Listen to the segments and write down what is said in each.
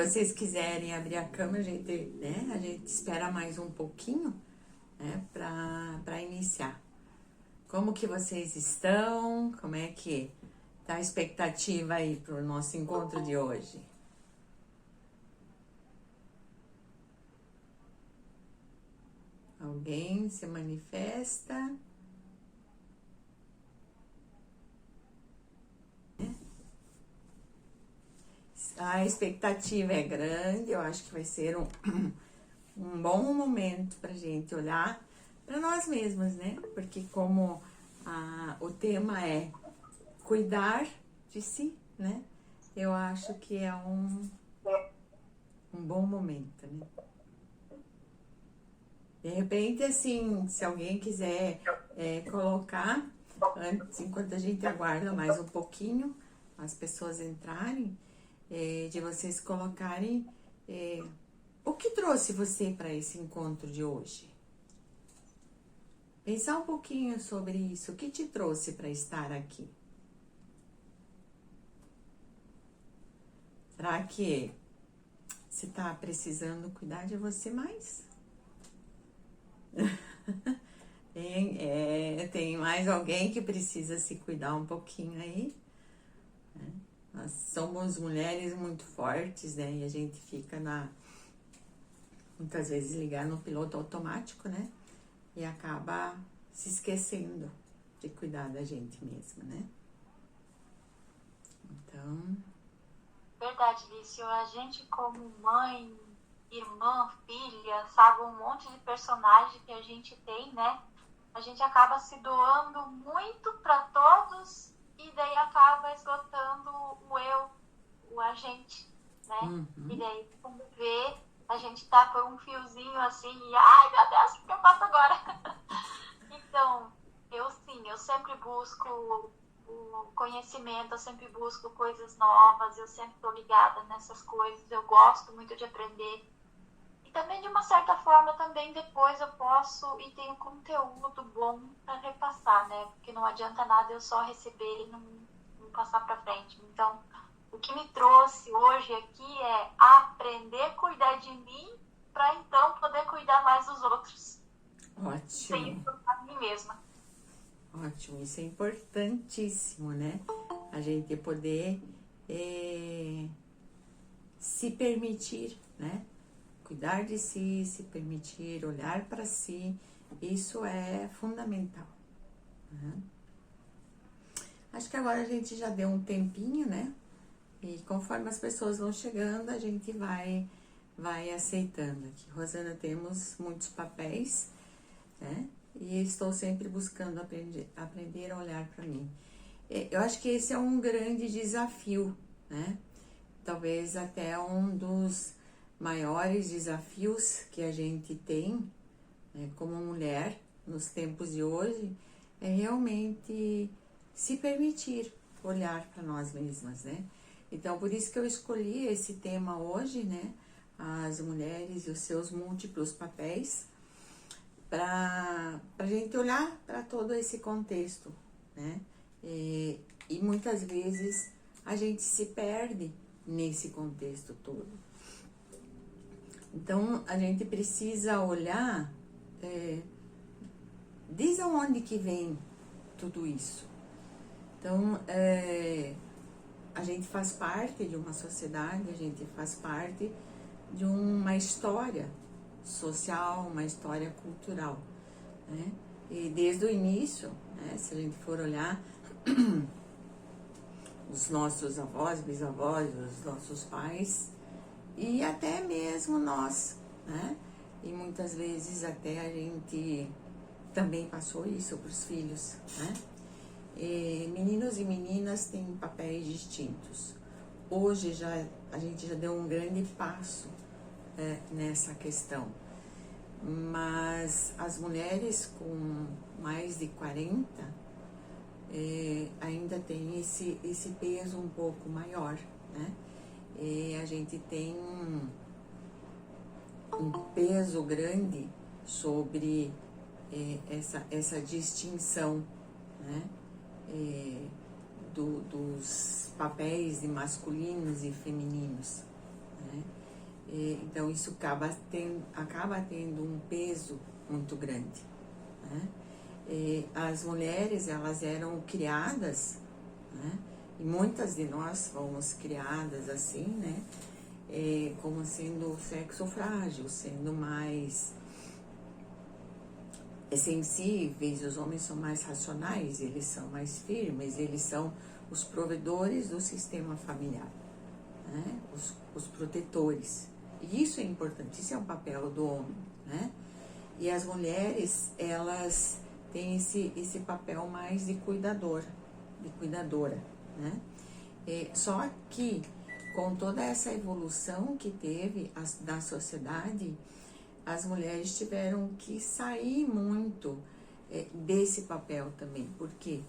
Se vocês quiserem abrir a câmera, a gente espera mais um pouquinho, né, para iniciar. Como que vocês estão? Como é que tá a expectativa aí para o nosso encontro de hoje? Alguém se manifesta? A expectativa é grande, eu acho que vai ser um bom momento para a gente olhar para nós mesmas, né? Porque como o tema é cuidar de si, né? Eu acho que é um bom momento, né? De repente, assim, se alguém quiser colocar, antes, enquanto a gente aguarda mais um pouquinho, as pessoas entrarem, de vocês colocarem o que trouxe você para esse encontro de hoje. Pensar um pouquinho sobre isso, o que te trouxe para estar aqui? Será que você está precisando cuidar de você mais? Tem mais alguém que precisa se cuidar um pouquinho aí? Né? Nós somos mulheres muito fortes, né? E a gente fica muitas vezes ligar no piloto automático, né? E acaba se esquecendo de cuidar da gente mesma, né? Então... Verdade, Lício. A gente como mãe, irmã, filha, sabe, um monte de personagem que a gente tem, né? A gente acaba se doando muito para todos e daí acaba esgotando o eu, o a gente, né? E daí, quando vê, a gente tá por um fiozinho assim e, ai meu Deus, o que eu faço agora? Então, eu sempre busco o conhecimento, eu sempre busco coisas novas, eu sempre estou ligada nessas coisas, eu gosto muito de aprender. E também, de uma certa forma, também depois eu posso e tenho conteúdo bom para repassar, né? Porque não adianta nada eu só receber e não passar para frente. Então, o que me trouxe hoje aqui é aprender a cuidar de mim para então poder cuidar mais dos outros. Ótimo. Sem a mim mesma. Ótimo, isso é importantíssimo, né? A gente poder se permitir, né? Cuidar de si, se permitir, olhar para si, isso é fundamental. Né? Acho que agora a gente já deu um tempinho, né? E conforme as pessoas vão chegando, a gente vai aceitando. Aqui, Rosana, temos muitos papéis, né? E estou sempre buscando aprender a olhar para mim. Eu acho que esse é um grande desafio, né? Talvez até um dos maiores desafios que a gente tem, né, como mulher nos tempos de hoje, é realmente se permitir olhar para nós mesmas, né? Então, por isso que eu escolhi esse tema hoje, né? As mulheres e os seus múltiplos papéis, para a gente olhar para todo esse contexto, né? E muitas vezes a gente se perde nesse contexto todo. Então, a gente precisa olhar desde onde que vem tudo isso. Então, a gente faz parte de uma sociedade, a gente faz parte de uma história social, uma história cultural, né? E desde o início, né, se a gente for olhar os nossos avós, bisavós, os nossos pais e até mesmo nós, né? E muitas vezes até a gente também passou isso para os filhos, né? Meninos e meninas têm papéis distintos. Hoje a gente já deu um grande passo nessa questão, mas as mulheres com mais de 40 ainda tem esse peso um pouco maior, né? A gente tem um peso grande sobre essa distinção, né? Dos papéis de masculinos e femininos, né? Então isso acaba tendo um peso muito grande, né? As mulheres, elas eram criadas, né? E muitas de nós fomos criadas assim, né? Como sendo sexo frágil, sendo mais sensíveis, os homens são mais racionais, eles são mais firmes, eles são os provedores do sistema familiar, né? Os protetores. E isso é importante, isso é um papel do homem, né? E as mulheres, elas têm esse papel mais de cuidadora, né? Só que com toda essa evolução que teve da sociedade, as mulheres tiveram que sair muito desse papel também. Por quê?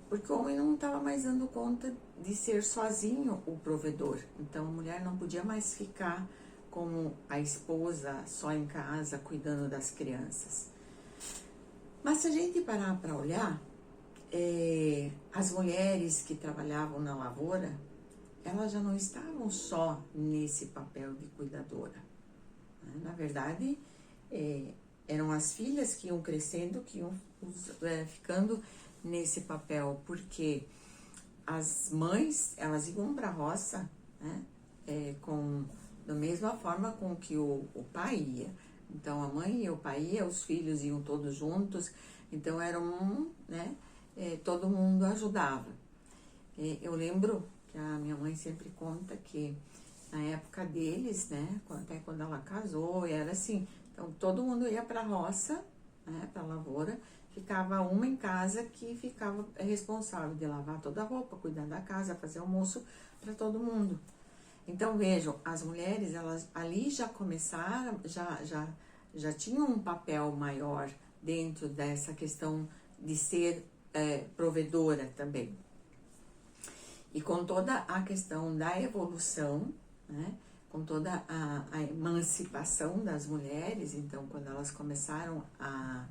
Porque o homem não estava mais dando conta de ser sozinho o provedor. Então a mulher não podia mais ficar como a esposa só em casa cuidando das crianças. Mas se a gente parar para olhar, as mulheres que trabalhavam na lavoura, elas já não estavam só nesse papel de cuidadora. Na verdade, eram as filhas que iam crescendo, que iam ficando nesse papel, porque as mães, elas iam para a roça, né, da mesma forma com que o pai ia. Então, a mãe e o pai iam, os filhos iam todos juntos, então né, todo mundo ajudava. Eu lembro que a minha mãe sempre conta que na época deles, né, até quando ela casou, era assim, então todo mundo ia para a roça, né, para a lavoura, ficava uma em casa que ficava responsável de lavar toda a roupa, cuidar da casa, fazer almoço para todo mundo. Então vejam, as mulheres, elas ali já começaram, já tinham um papel maior dentro dessa questão de ser provedora também. E com toda a questão da evolução, né, com toda a emancipação das mulheres, então quando elas começaram a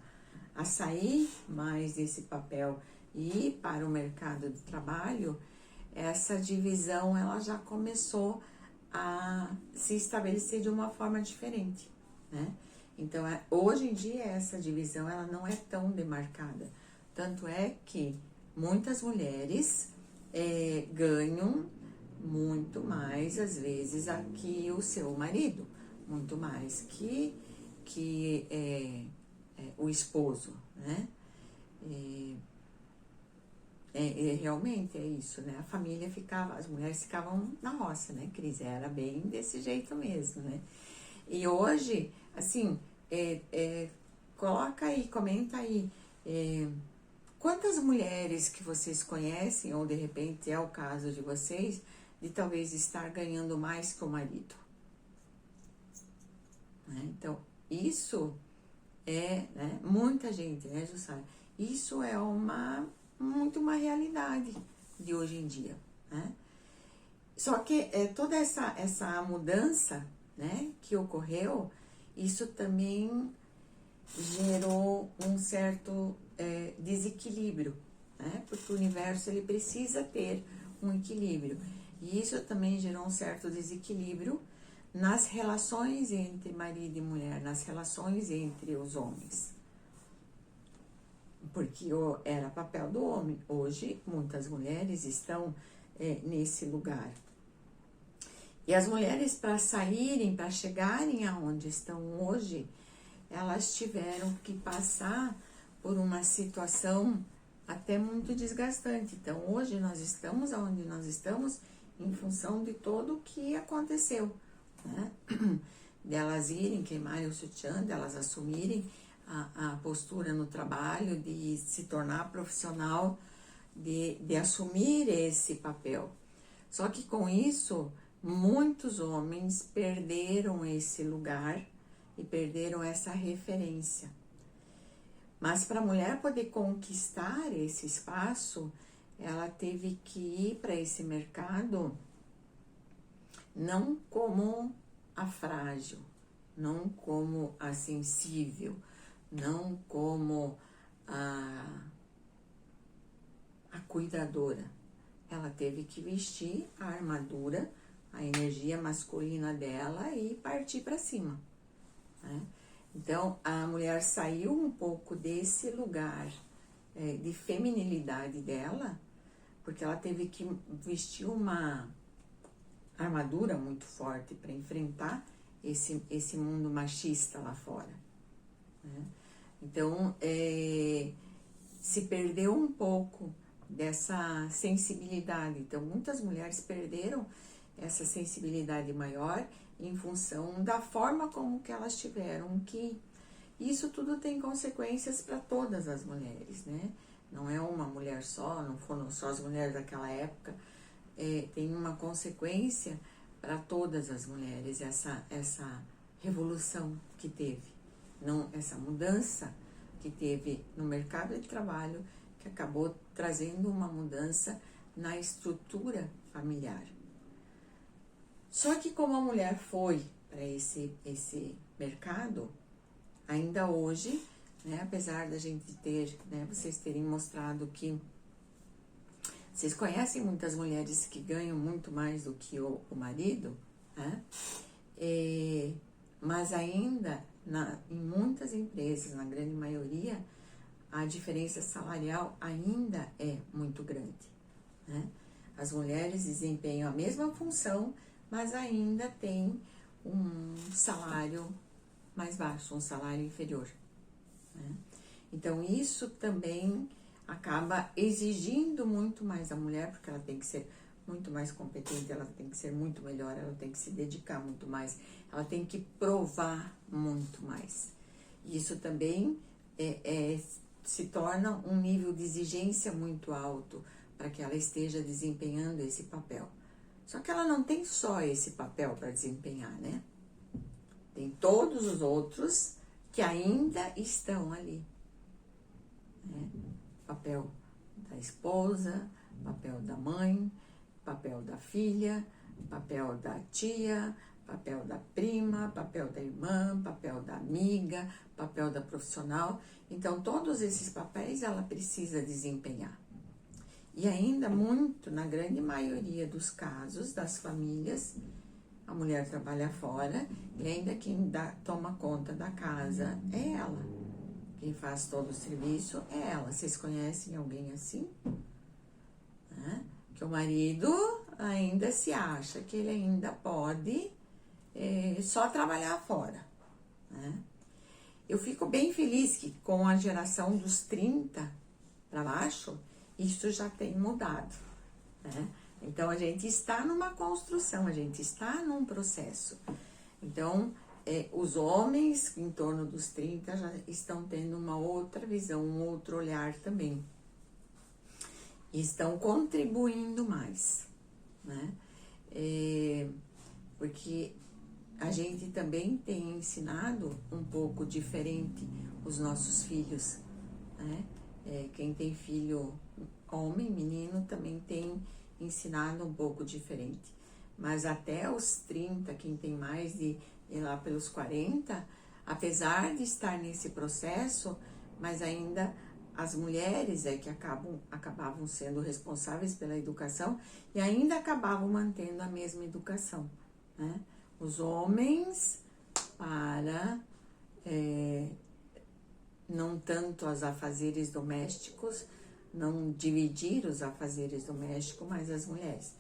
sair mais desse papel e ir para o mercado de trabalho, essa divisão ela já começou a se estabelecer de uma forma diferente, né? Então hoje em dia essa divisão ela não é tão demarcada, tanto é que muitas mulheres ganham muito mais, às vezes, que o seu marido, muito mais que o esposo, né? Realmente é isso, né? A família ficava, as mulheres ficavam na roça, né, Cris? Era bem desse jeito mesmo, né? E hoje, assim, coloca aí, comenta aí, quantas mulheres que vocês conhecem, ou de repente é o caso de vocês, de talvez estar ganhando mais que o marido? Né? Então, isso né, muita gente, né, Jussara? Isso é muito uma realidade de hoje em dia, né? Só que toda essa mudança, né, que ocorreu, isso também gerou um certo desequilíbrio, né? Porque o universo ele precisa ter um equilíbrio. E isso também gerou um certo desequilíbrio nas relações entre marido e mulher, nas relações entre os homens. Porque era papel do homem. Hoje, muitas mulheres estão nesse lugar. E as mulheres, para saírem, para chegarem aonde estão hoje, elas tiveram que passar por uma situação até muito desgastante. Então, hoje nós estamos onde nós estamos em função de todo o que aconteceu, né? Delas irem, queimarem o sutiã, delas assumirem a postura no trabalho, de se tornar profissional, de assumir esse papel. Só que com isso, muitos homens perderam esse lugar e perderam essa referência. Mas para a mulher poder conquistar esse espaço, ela teve que ir para esse mercado não como a frágil, não como a sensível, não como a cuidadora. Ela teve que vestir a armadura, a energia masculina dela e partir para cima, né? Então, a mulher saiu um pouco desse lugar de feminilidade dela, porque ela teve que vestir uma armadura muito forte para enfrentar esse mundo machista lá fora, né? Então, se perdeu um pouco dessa sensibilidade. Então, muitas mulheres perderam essa sensibilidade maior em função da forma como que elas tiveram que... Isso tudo tem consequências para todas as mulheres, né? Não é uma mulher só, não foram só as mulheres daquela época. Tem uma consequência para todas as mulheres, essa revolução que teve, não, essa mudança que teve no mercado de trabalho, que acabou trazendo uma mudança na estrutura familiar. Só que como a mulher foi para esse mercado, ainda hoje, né, apesar da gente ter, né, vocês terem mostrado que vocês conhecem muitas mulheres que ganham muito mais do que o marido, né? Mas ainda, em muitas empresas, na grande maioria, a diferença salarial ainda é muito grande, né? As mulheres desempenham a mesma função, mas ainda tem um salário mais baixo, um salário inferior, né? Então, isso também acaba exigindo muito mais da mulher, porque ela tem que ser muito mais competente, ela tem que ser muito melhor, ela tem que se dedicar muito mais, ela tem que provar muito mais. Isso também se torna um nível de exigência muito alto para que ela esteja desempenhando esse papel. Só que ela não tem só esse papel para desempenhar, né? Tem todos os outros que ainda estão ali, né? Papel da esposa, papel da mãe, papel da filha, papel da tia, papel da prima, papel da irmã, papel da amiga, papel da profissional. Então, todos esses papéis ela precisa desempenhar. E ainda muito, na grande maioria dos casos, das famílias, a mulher trabalha fora e ainda quem toma conta da casa é ela. Quem faz todo o serviço é ela. Vocês conhecem alguém assim? Né? Que o marido ainda se acha que ele ainda pode só trabalhar fora, né? Eu fico bem feliz que com a geração dos 30 para baixo, isso já tem mudado, né? Então, a gente está numa construção, a gente está num processo. Então, os homens em torno dos 30 já estão tendo uma outra visão, um outro olhar também. E estão contribuindo mais, né? Porque a gente também tem ensinado um pouco diferente os nossos filhos, né? Quem tem filho homem, menino, também tem ensinado um pouco diferente. Mas até os 30, quem tem mais de lá pelos 40, apesar de estar nesse processo, mas ainda as mulheres que acabavam sendo responsáveis pela educação e ainda acabavam mantendo a mesma educação, né? Os homens para não tanto os afazeres domésticos, não dividir os afazeres domésticos, mas as mulheres.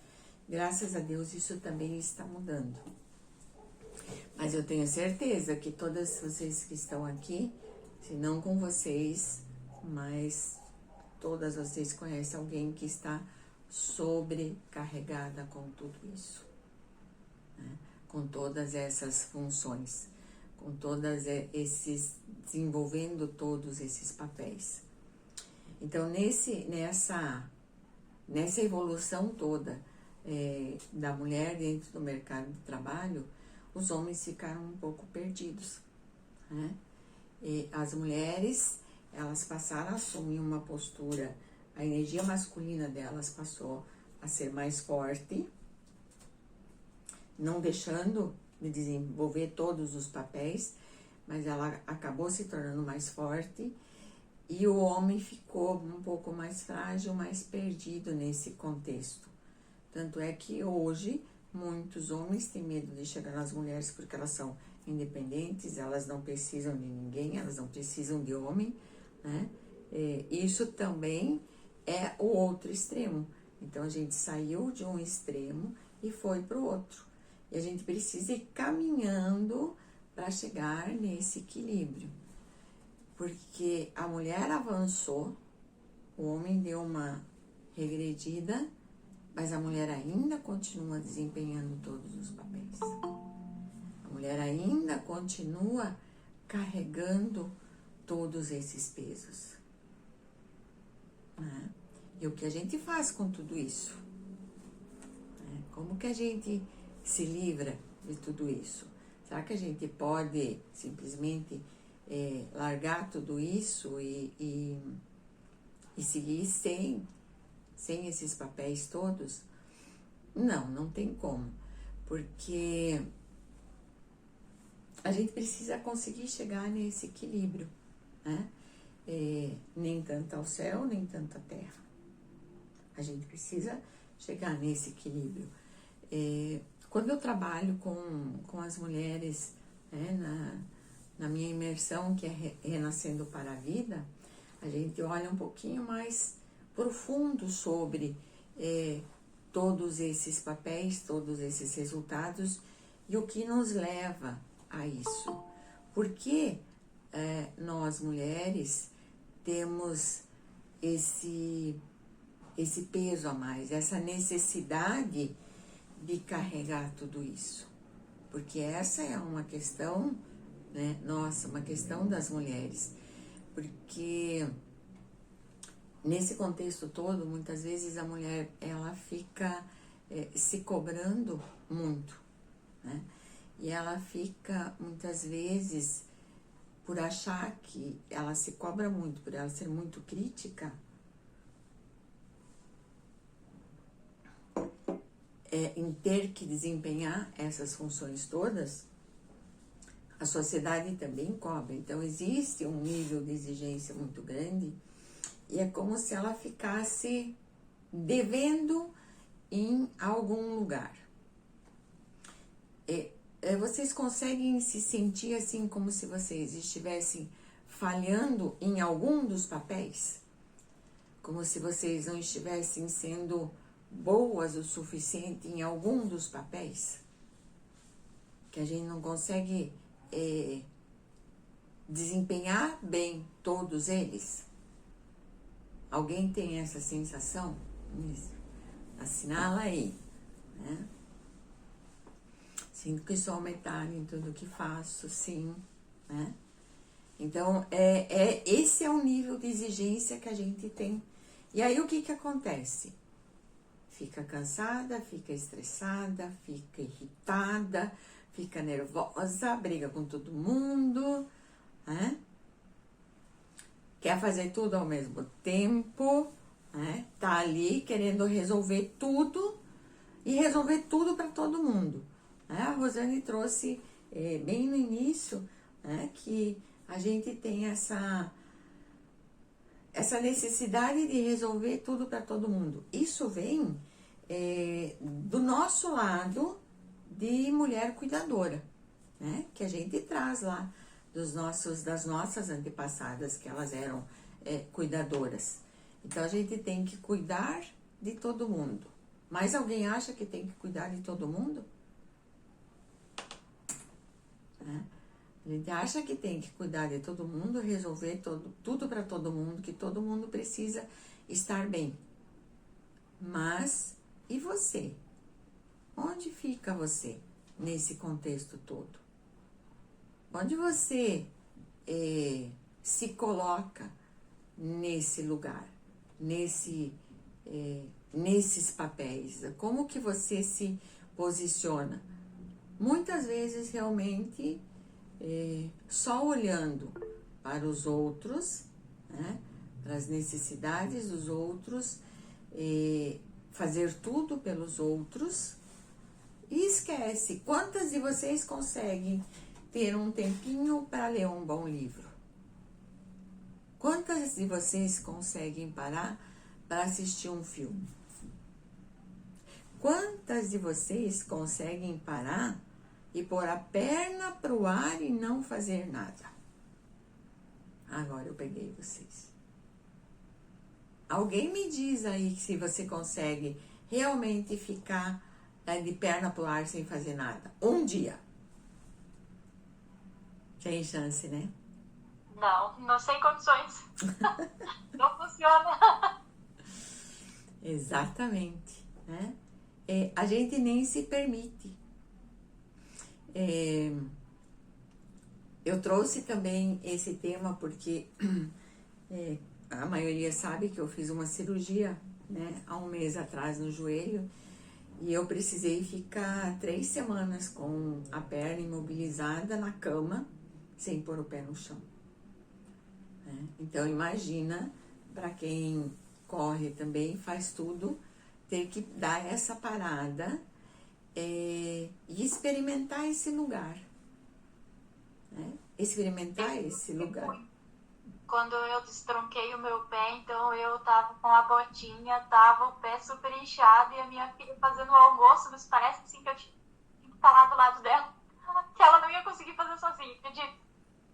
Graças a Deus isso também está mudando. Mas eu tenho certeza que todas vocês que estão aqui, se não com vocês, mas todas vocês conhecem alguém que está sobrecarregada com tudo isso, né? Com todas essas funções, com todas desenvolvendo todos esses papéis. Então, nessa evolução toda da mulher dentro do mercado de trabalho, os homens ficaram um pouco perdidos, né? E as mulheres, elas passaram a assumir uma postura, a energia masculina delas passou a ser mais forte, não deixando de desenvolver todos os papéis, mas ela acabou se tornando mais forte e o homem ficou um pouco mais frágil, mais perdido nesse contexto. Tanto é que hoje Muitos homens têm medo de chegar nas mulheres porque elas são independentes, elas não precisam de ninguém, elas não precisam de homem, né? Isso também é o outro extremo. Então, a gente saiu de um extremo e foi para o outro. E a gente precisa ir caminhando para chegar nesse equilíbrio. Porque a mulher avançou, o homem deu uma regredida, mas a mulher ainda continua desempenhando todos os papéis. A mulher ainda continua carregando todos esses pesos. Né? E o que a gente faz com tudo isso? Como que a gente se livra de tudo isso? Será que a gente pode simplesmente largar tudo isso e seguir sem esses papéis todos? Não, não tem como. Porque a gente precisa conseguir chegar nesse equilíbrio, né? Nem tanto ao céu, nem tanto à terra. A gente precisa chegar nesse equilíbrio. Quando eu trabalho com as mulheres, né, na minha imersão, que é Renascendo para a Vida, a gente olha um pouquinho mais profundo sobre todos esses papéis, todos esses resultados e o que nos leva a isso. Porque nós mulheres temos esse peso a mais, essa necessidade de carregar tudo isso. Porque essa é uma questão, né, nossa, uma questão das mulheres. Porque nesse contexto todo, muitas vezes a mulher, ela fica se cobrando muito, né? E ela fica, muitas vezes, por achar que ela se cobra muito, por ela ser muito crítica, em ter que desempenhar essas funções todas, a sociedade também cobra. Então, existe um nível de exigência muito grande e é como se ela ficasse devendo em algum lugar. Vocês conseguem se sentir assim como se vocês estivessem falhando em algum dos papéis? Como se vocês não estivessem sendo boas o suficiente em algum dos papéis? Que a gente não consegue desempenhar bem todos eles? Alguém tem essa sensação? Assinala aí, né? Sinto que sou metade em tudo que faço, sim, né? Então, esse é o nível de exigência que a gente tem. E aí, o que acontece? Fica cansada, fica estressada, fica irritada, fica nervosa, briga com todo mundo, né? Quer fazer tudo ao mesmo tempo, né? Tá ali querendo resolver tudo e resolver tudo para todo mundo. A Rosane trouxe bem no início, né, que a gente tem essa necessidade de resolver tudo para todo mundo. Isso vem do nosso lado de mulher cuidadora, né, que a gente traz lá das nossas antepassadas, que elas eram cuidadoras. Então, a gente tem que cuidar de todo mundo. Mas alguém acha que tem que cuidar de todo mundo? A gente acha que tem que cuidar de todo mundo, resolver tudo para todo mundo, que todo mundo precisa estar bem. Mas, e você? Onde fica você nesse contexto todo? Onde você se coloca nesse lugar, nesses papéis? Como que você se posiciona? Muitas vezes, realmente, só olhando para os outros, né, para as necessidades dos outros, fazer tudo pelos outros, e esquece. Quantas de vocês conseguem ter um tempinho para ler um bom livro? Quantas de vocês conseguem parar para assistir um filme? Quantas de vocês conseguem parar e pôr a perna pro ar e não fazer nada? Agora eu peguei vocês. Alguém me diz aí se você consegue realmente ficar de perna pro ar sem fazer nada. Um dia. Tem chance, né? Não sem condições. Não funciona. Exatamente, né? A gente nem se permite. Eu trouxe também esse tema porque a maioria sabe que eu fiz uma cirurgia, né, há um mês atrás no joelho, e eu precisei ficar 3 semanas com a perna imobilizada na cama, sem pôr o pé no chão. Né? Então imagina, para quem corre também, faz tudo, ter que dar essa parada e experimentar esse lugar. Né? Experimentar esse lugar. Quando eu destronquei o meu pé, então eu tava com a botinha, tava o pé super inchado e a minha filha fazendo o almoço, mas parece assim que eu tinha que estar lá do lado dela, que ela não ia conseguir fazer sozinha, acredito.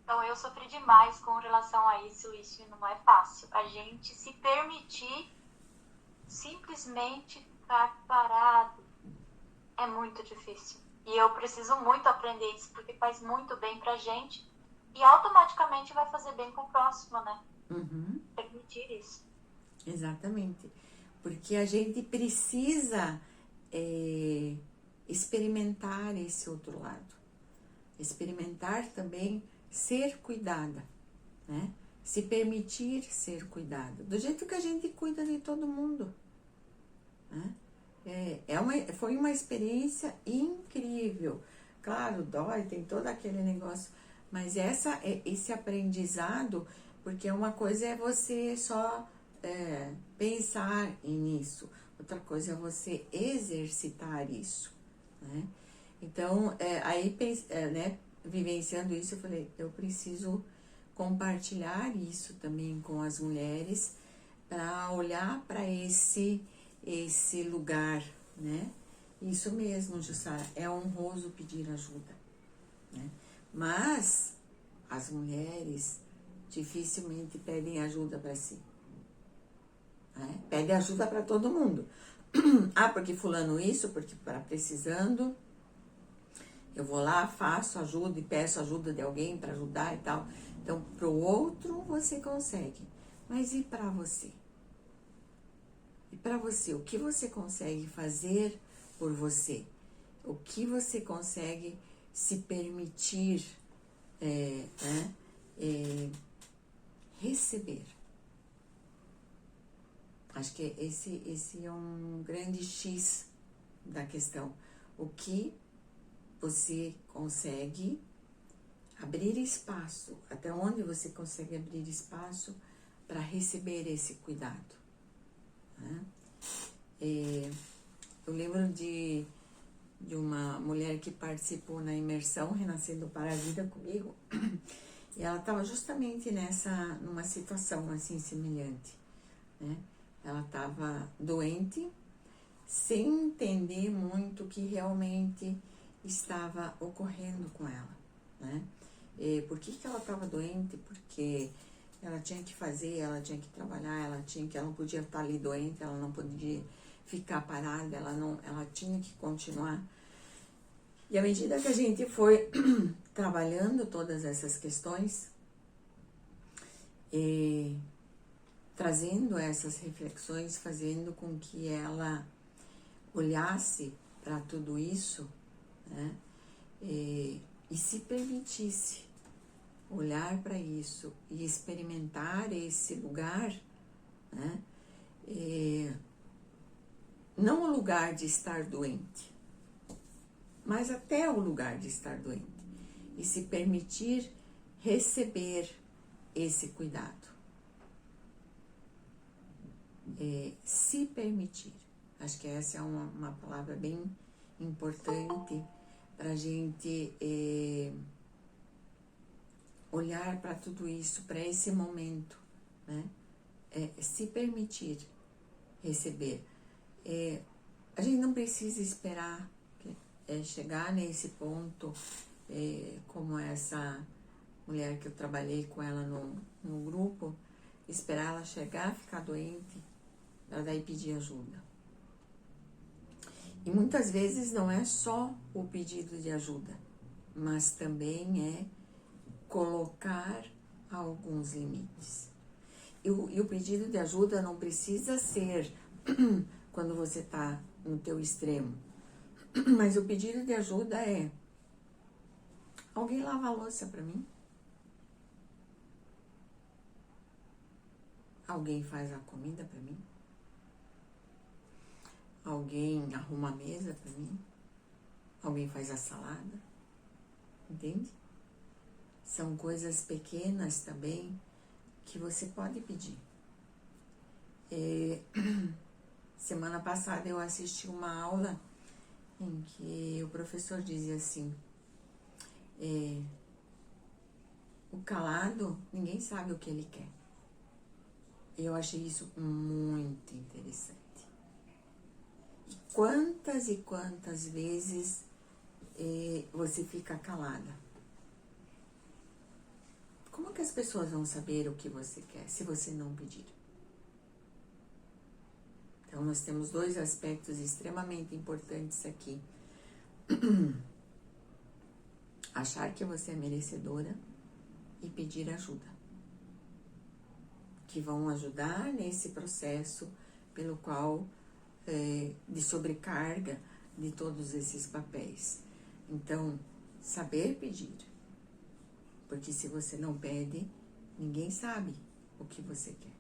Então eu sofri demais com relação a isso não é fácil. A gente se permitir simplesmente ficar parado é muito difícil. E eu preciso muito aprender isso, porque faz muito bem pra gente. E automaticamente vai fazer bem pro próximo, né? Uhum. Permitir isso. Exatamente. Porque a gente precisa experimentar esse outro lado. Experimentar também ser cuidada, né? Se permitir ser cuidada. Do jeito que a gente cuida de todo mundo. Né? Foi uma experiência incrível. Claro, dói, tem todo aquele negócio. Mas esse aprendizado, porque uma coisa é você só pensar nisso, outra coisa é você exercitar isso, né? Então, né, vivenciando isso, eu falei, eu preciso compartilhar isso também com as mulheres, para olhar para esse lugar, né? Isso mesmo, Jussara, é honroso pedir ajuda, né? Mas as mulheres dificilmente pedem ajuda para si. Né? Pedem ajuda para todo mundo. Porque fulano isso, porque para precisando, eu vou lá, faço ajuda e peço ajuda de alguém para ajudar e tal. Então, pro outro você consegue. Mas e para você? E para você, o que você consegue fazer por você? O que você consegue se permitir receber? Acho que esse é um grande X da questão. O que você consegue abrir espaço, até onde você consegue abrir espaço para receber esse cuidado. Né? Eu lembro de uma mulher que participou na imersão Renascendo para a Vida comigo, e ela estava justamente numa situação assim semelhante, né? Ela estava doente, sem entender muito o que realmente estava ocorrendo com ela, né? Por que ela estava doente? Porque ela tinha que fazer, ela tinha que trabalhar, ela não podia estar ali doente, ela não podia ficar parada, ela tinha que continuar. E à medida que a gente foi trabalhando todas essas questões, trazendo essas reflexões, fazendo com que ela olhasse para tudo isso, né, e se permitisse olhar para isso e experimentar esse lugar, né, não o lugar de estar doente, mas até o lugar de estar doente, e se permitir receber esse cuidado. Se permitir. Acho que essa é uma palavra bem importante para a gente olhar para tudo isso, para esse momento, né? Se permitir receber. A gente não precisa esperar chegar nesse ponto, como essa mulher que eu trabalhei com ela no grupo, esperar ela chegar, ficar doente, para daí pedir ajuda. E muitas vezes não é só o pedido de ajuda, mas também é colocar alguns limites. E o pedido de ajuda não precisa ser quando você está no teu extremo, mas o pedido de ajuda é: alguém lava a louça para mim? Alguém faz a comida para mim? Alguém arruma a mesa para mim? Alguém faz a salada? Entende? São coisas pequenas também que você pode pedir. Semana passada eu assisti uma aula em que o professor dizia assim: o calado, ninguém sabe o que ele quer. Eu achei isso muito interessante. E quantas vezes você fica calada? Como que as pessoas vão saber o que você quer se você não pedir? Então, nós temos dois aspectos extremamente importantes aqui. Achar que você é merecedora e pedir ajuda, que vão ajudar nesse processo pelo qual de sobrecarga de todos esses papéis. Então, saber pedir, porque se você não pede, ninguém sabe o que você quer.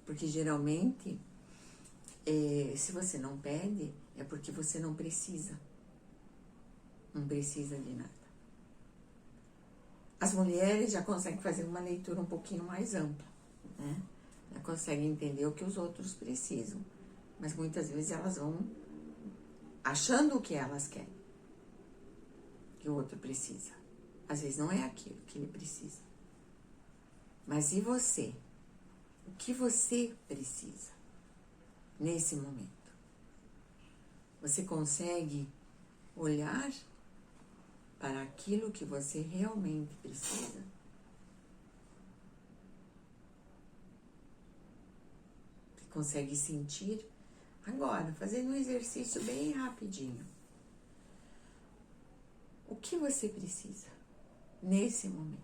Porque geralmente, se você não pede, é porque você não precisa. Não precisa de nada. As mulheres já conseguem fazer uma leitura um pouquinho mais ampla, né? Já conseguem entender o que os outros precisam. Mas muitas vezes elas vão achando o que elas querem, que o outro precisa. Às vezes não é aquilo que ele precisa. Mas e você? O que você precisa nesse momento? Você consegue olhar para aquilo que você realmente precisa? Você consegue sentir? Agora, fazendo um exercício bem rapidinho. O que você precisa nesse momento?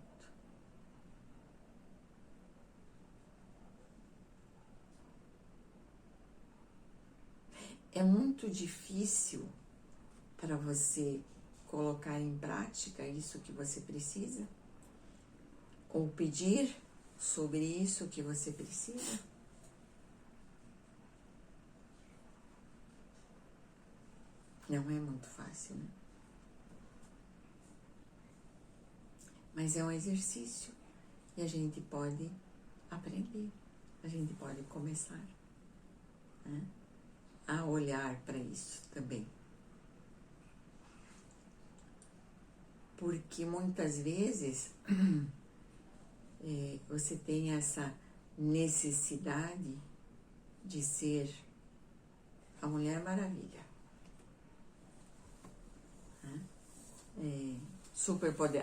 É muito difícil para você colocar em prática isso que você precisa? Ou pedir sobre isso que você precisa? Não é muito fácil, né? Mas é um exercício e a gente pode aprender, a gente pode começar, né, a olhar para isso também. Porque muitas vezes você tem essa necessidade de ser a Mulher Maravilha, né?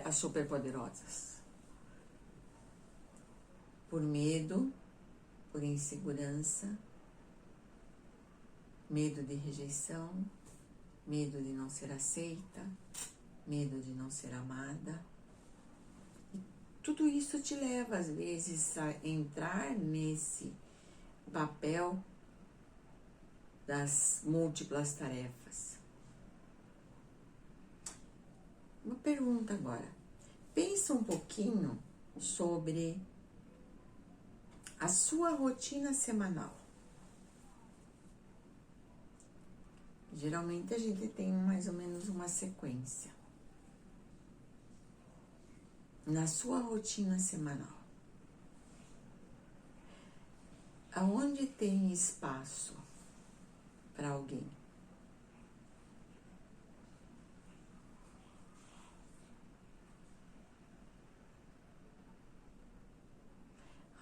As superpoderosas. Por medo, por insegurança, medo de rejeição, medo de não ser aceita, medo de não ser amada. E tudo isso te leva, às vezes, a entrar nesse papel das múltiplas tarefas. Uma pergunta agora. Pensa um pouquinho sobre a sua rotina semanal. Geralmente a gente tem mais ou menos uma sequência. Na sua rotina semanal, aonde tem espaço para alguém?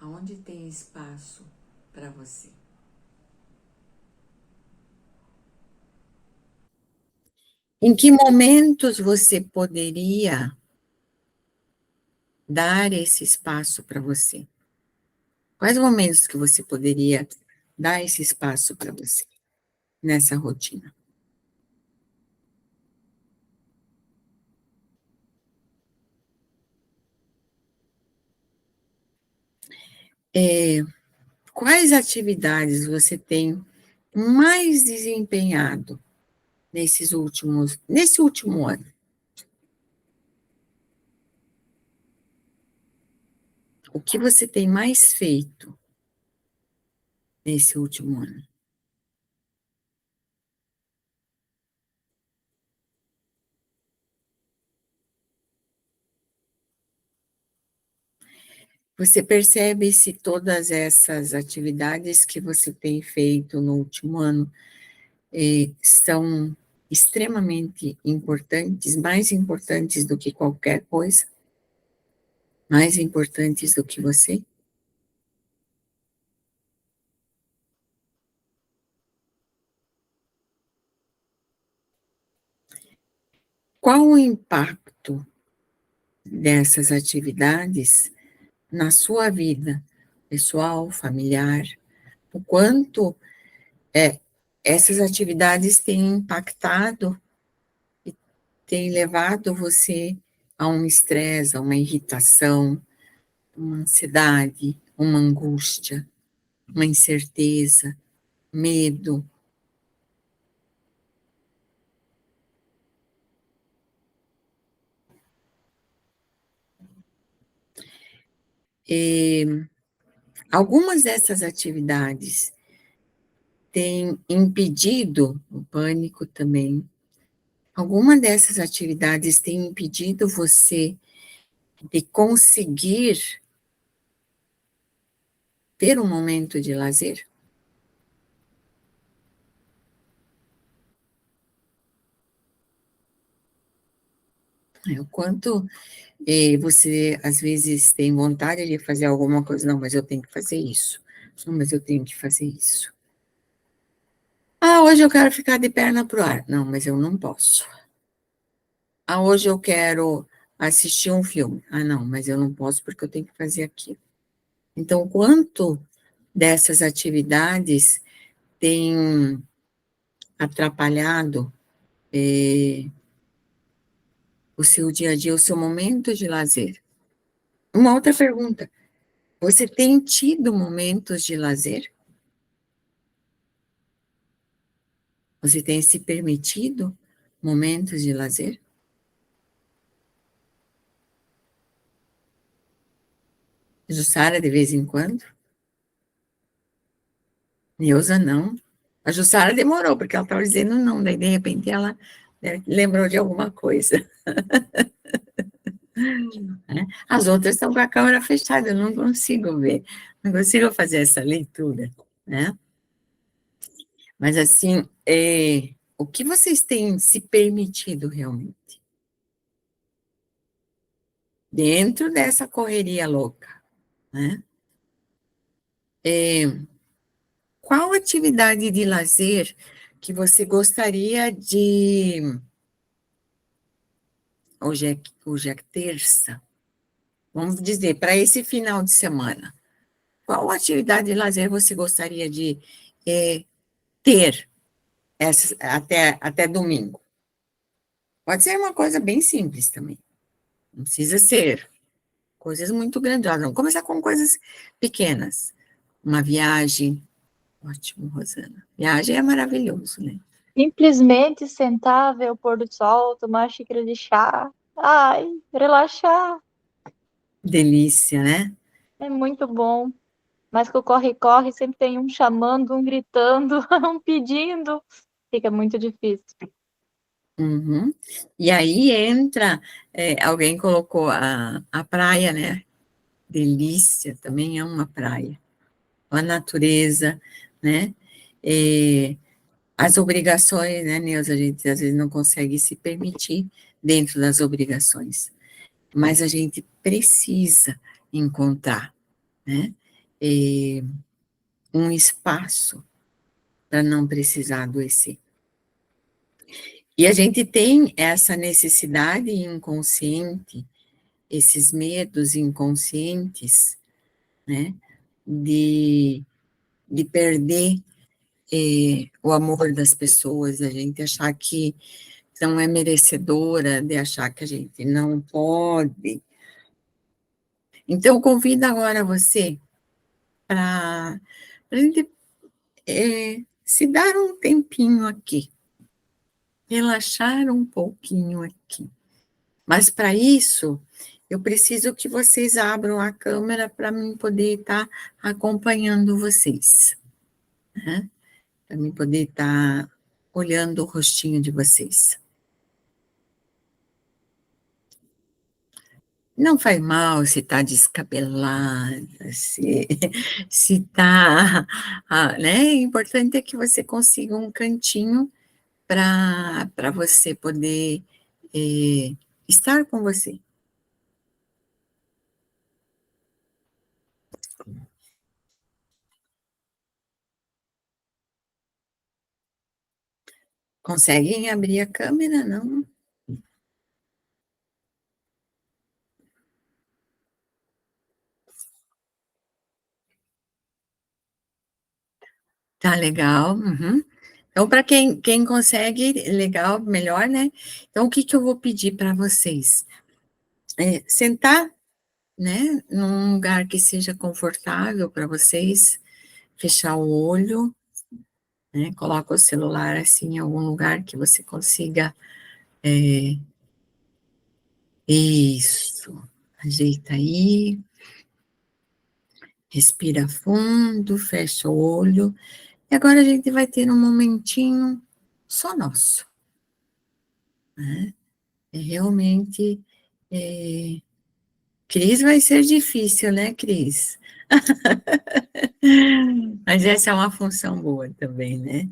Aonde tem espaço para você? Em que momentos você poderia dar esse espaço para você? Quais momentos que você poderia dar esse espaço para você nessa rotina? Quais atividades você tem mais desempenhado nesse último ano? O que você tem mais feito nesse último ano? Você percebe se todas essas atividades que você tem feito no último ano são extremamente importantes, mais importantes do que qualquer coisa, mais importantes do que você? Qual o impacto dessas atividades na sua vida pessoal, familiar? O quanto essas atividades têm impactado, têm levado você a um estresse, a uma irritação, uma ansiedade, uma angústia, uma incerteza, medo. Algumas dessas atividades têm impedido o pânico também. Alguma dessas atividades tem impedido você de conseguir ter um momento de lazer? O quanto você, às vezes, tem vontade de fazer alguma coisa, não, mas eu tenho que fazer isso. Não, mas eu tenho que fazer isso. Ah, hoje eu quero ficar de perna pro ar. Não, mas eu não posso. Ah, hoje eu quero assistir um filme. Ah, não, mas eu não posso porque eu tenho que fazer aquilo. Então, quanto dessas atividades tem atrapalhado o seu dia a dia, o seu momento de lazer? Uma outra pergunta: você tem tido momentos de lazer? Você tem se permitido momentos de lazer? Jussara, de vez em quando? Neuza, não. A Jussara demorou, porque ela estava dizendo não, daí de repente ela lembrou de alguma coisa. Né? As outras estão com a câmera fechada, eu não consigo ver, não consigo fazer essa leitura, né? Mas assim, o que vocês têm se permitido realmente? Dentro dessa correria louca, né? Qual atividade de lazer que você gostaria de... Hoje é terça, vamos dizer, para esse final de semana, qual atividade de lazer você gostaria de ter até domingo? Pode ser uma coisa bem simples também, não precisa ser coisas muito grandiosas, vamos começar com coisas pequenas. Uma viagem, ótimo, Rosana. Viagem é maravilhoso, né? Simplesmente sentar, ver o pôr do sol, tomar uma xícara de chá. Ai, relaxar. Delícia, né? É muito bom. Mas que o corre-corre sempre tem um chamando, um gritando, um pedindo. Fica muito difícil. Uhum. E aí entra, alguém colocou a praia, né? Delícia, também é uma praia. A natureza, né? É, as obrigações, né, Neuza? A gente às vezes não consegue se permitir dentro das obrigações, mas a gente precisa encontrar, né? É, um espaço para não precisar adoecer. E a gente tem essa necessidade inconsciente, esses medos inconscientes, né, de, de perder o amor das pessoas, a gente achar que não é merecedora, de achar que a gente não pode. Então, convido agora você para a gente se dar um tempinho aqui, relaxar um pouquinho aqui. Mas para isso, eu preciso que vocês abram a câmera para mim poder estar acompanhando vocês, né? Para mim poder estar olhando o rostinho de vocês. Não faz mal se está descabelada, se está, né? O importante é que você consiga um cantinho para você poder estar com você. Conseguem abrir a câmera, não? Tá legal. Uhum. Então, para quem consegue, legal, melhor, né? Então, o que que eu vou pedir para vocês? Sentar, né, num lugar que seja confortável para vocês, fechar o olho, né? Coloca o celular assim em algum lugar que você consiga. Isso. Ajeita aí, respira fundo, fecha o olho. E agora a gente vai ter um momentinho só nosso, né? Realmente, Cris vai ser difícil, né, Cris? Mas essa é uma função boa também, né?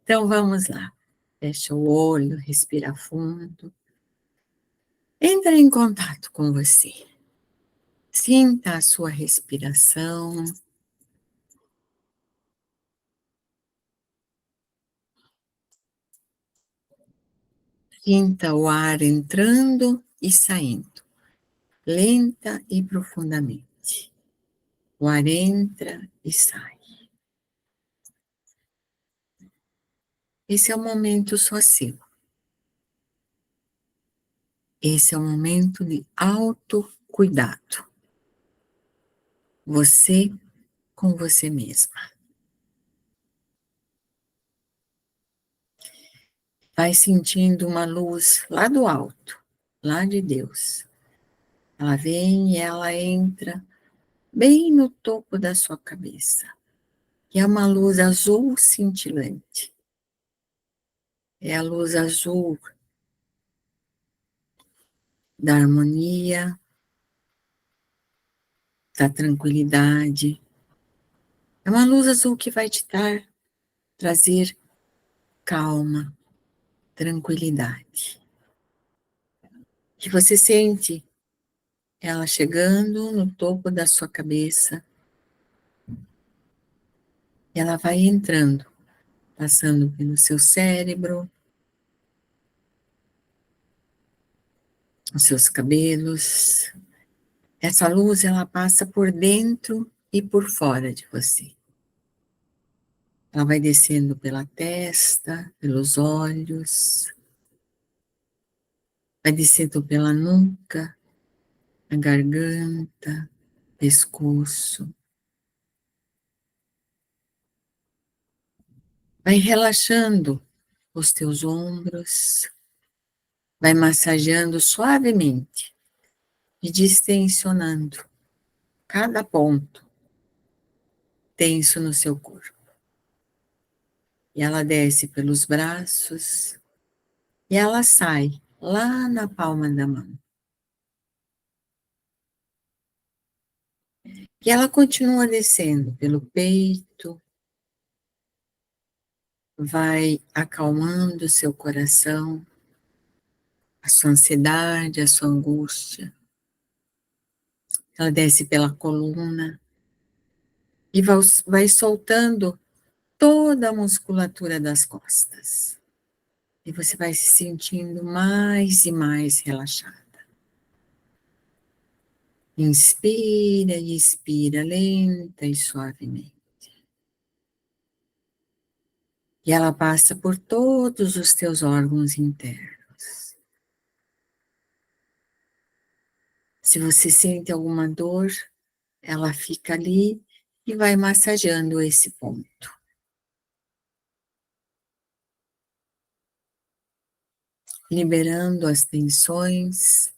Então vamos lá. Fecha o olho, respira fundo. Entra em contato com você. Sinta a sua respiração. Sinta o ar entrando e saindo, lenta e profundamente. O ar entra e sai. Esse é o momento só seu. Esse é o momento de autocuidado. Você com você mesma. Vai sentindo uma luz lá do alto, lá de Deus. Ela vem e ela entra bem no topo da sua cabeça. E é uma luz azul cintilante. É a luz azul da harmonia, da tranquilidade. É uma luz azul que vai te trazer calma, tranquilidade. Que você sente ela chegando no topo da sua cabeça. Ela vai entrando, passando pelo seu cérebro, os seus cabelos. Essa luz, ela passa por dentro e por fora de você. Ela vai descendo pela testa, pelos olhos, vai descendo pela nuca, a garganta, pescoço. Vai relaxando os teus ombros, vai massageando suavemente e distensionando cada ponto tenso no seu corpo. E ela desce pelos braços e ela sai lá na palma da mão. E ela continua descendo pelo peito, vai acalmando o seu coração, a sua ansiedade, a sua angústia. Ela desce pela coluna e vai soltando toda a musculatura das costas. E você vai se sentindo mais e mais relaxada. Inspira e expira lenta e suavemente. E ela passa por todos os teus órgãos internos. Se você sente alguma dor, ela fica ali e vai massageando esse ponto. Liberando as tensões,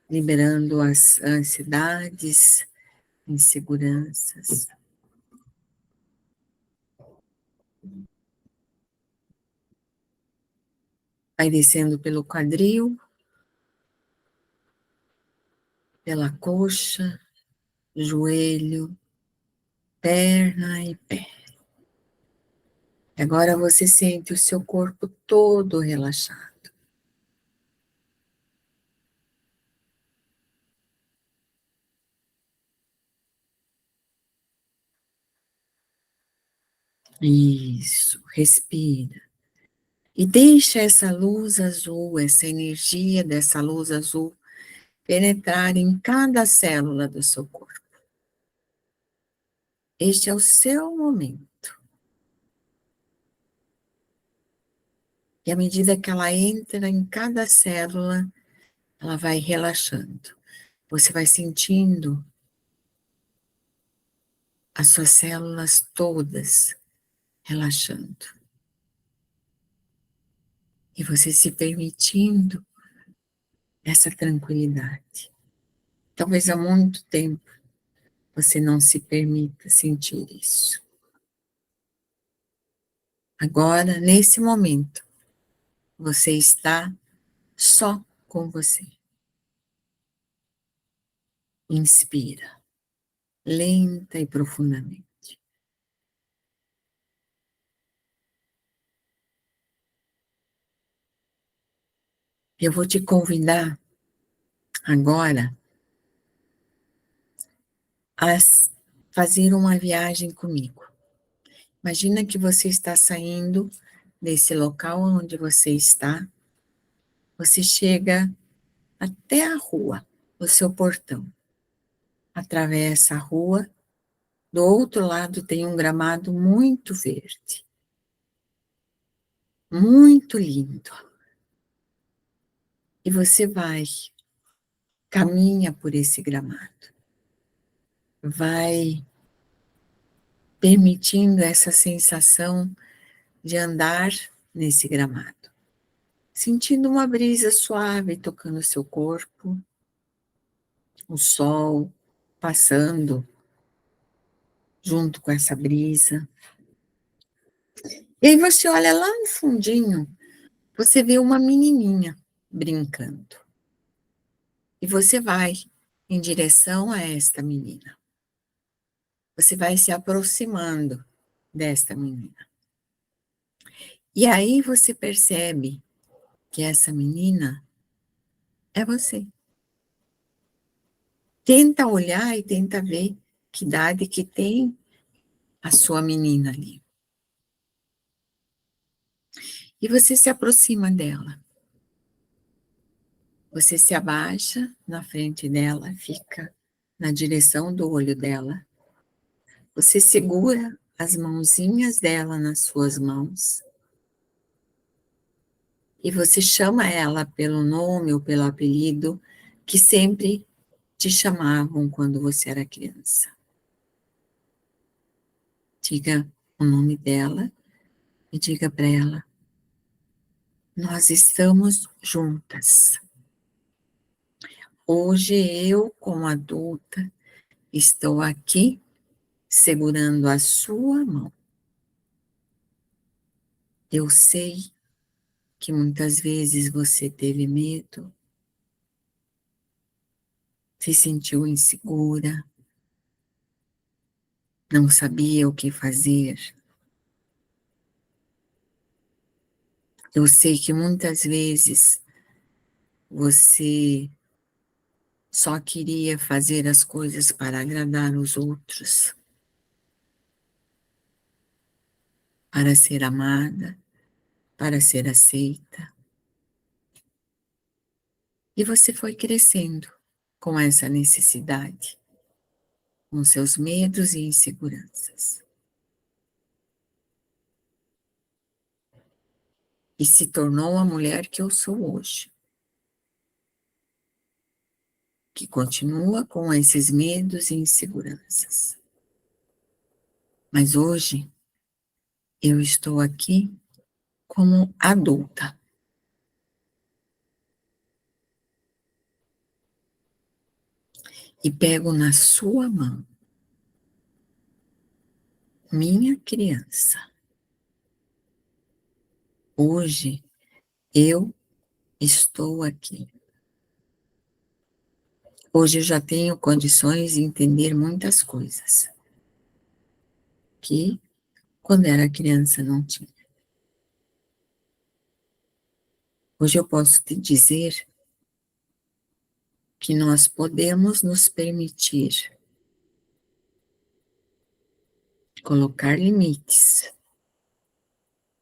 liberando as ansiedades, inseguranças. Vai descendo pelo quadril, pela coxa, joelho, perna e pé. Agora você sente o seu corpo todo relaxado. Isso, respira. E deixa essa luz azul, essa energia dessa luz azul penetrar em cada célula do seu corpo. Este é o seu momento. E à medida que ela entra em cada célula, ela vai relaxando. Você vai sentindo as suas células todas relaxando. E você se permitindo essa tranquilidade. Talvez há muito tempo você não se permita sentir isso. Agora, nesse momento, você está só com você. Inspira, lenta e profundamente. Eu vou te convidar agora a fazer uma viagem comigo. Imagina que você está saindo desse local onde você está. Você chega até a rua, o seu portão. Atravessa a rua. Do outro lado tem um gramado muito verde. Muito lindo. E você vai, caminha por esse gramado. Vai permitindo essa sensação de andar nesse gramado. Sentindo uma brisa suave tocando o seu corpo, o sol passando junto com essa brisa. E aí você olha lá no fundinho, você vê uma menininha brincando. E você vai em direção a esta menina. Você vai se aproximando desta menina. E aí você percebe que essa menina é você. Tenta olhar e tenta ver que idade que tem a sua menina ali. E você se aproxima dela. Você se abaixa na frente dela, fica na direção do olho dela. Você segura as mãozinhas dela nas suas mãos. E você chama ela pelo nome ou pelo apelido que sempre te chamavam quando você era criança. Diga o nome dela e diga para ela: nós estamos juntas. Hoje eu, como adulta, estou aqui segurando a sua mão. Eu sei que muitas vezes você teve medo, se sentiu insegura, não sabia o que fazer. Eu sei que muitas vezes você só queria fazer as coisas para agradar os outros, para ser amada, para ser aceita. E você foi crescendo com essa necessidade, com seus medos e inseguranças. E se tornou a mulher que eu sou hoje, que continua com esses medos e inseguranças. Mas hoje eu estou aqui como adulta. E pego na sua mão, minha criança. Hoje eu estou aqui. Hoje eu já tenho condições de entender muitas coisas que quando era criança não tinha. Hoje eu posso te dizer que nós podemos nos permitir colocar limites,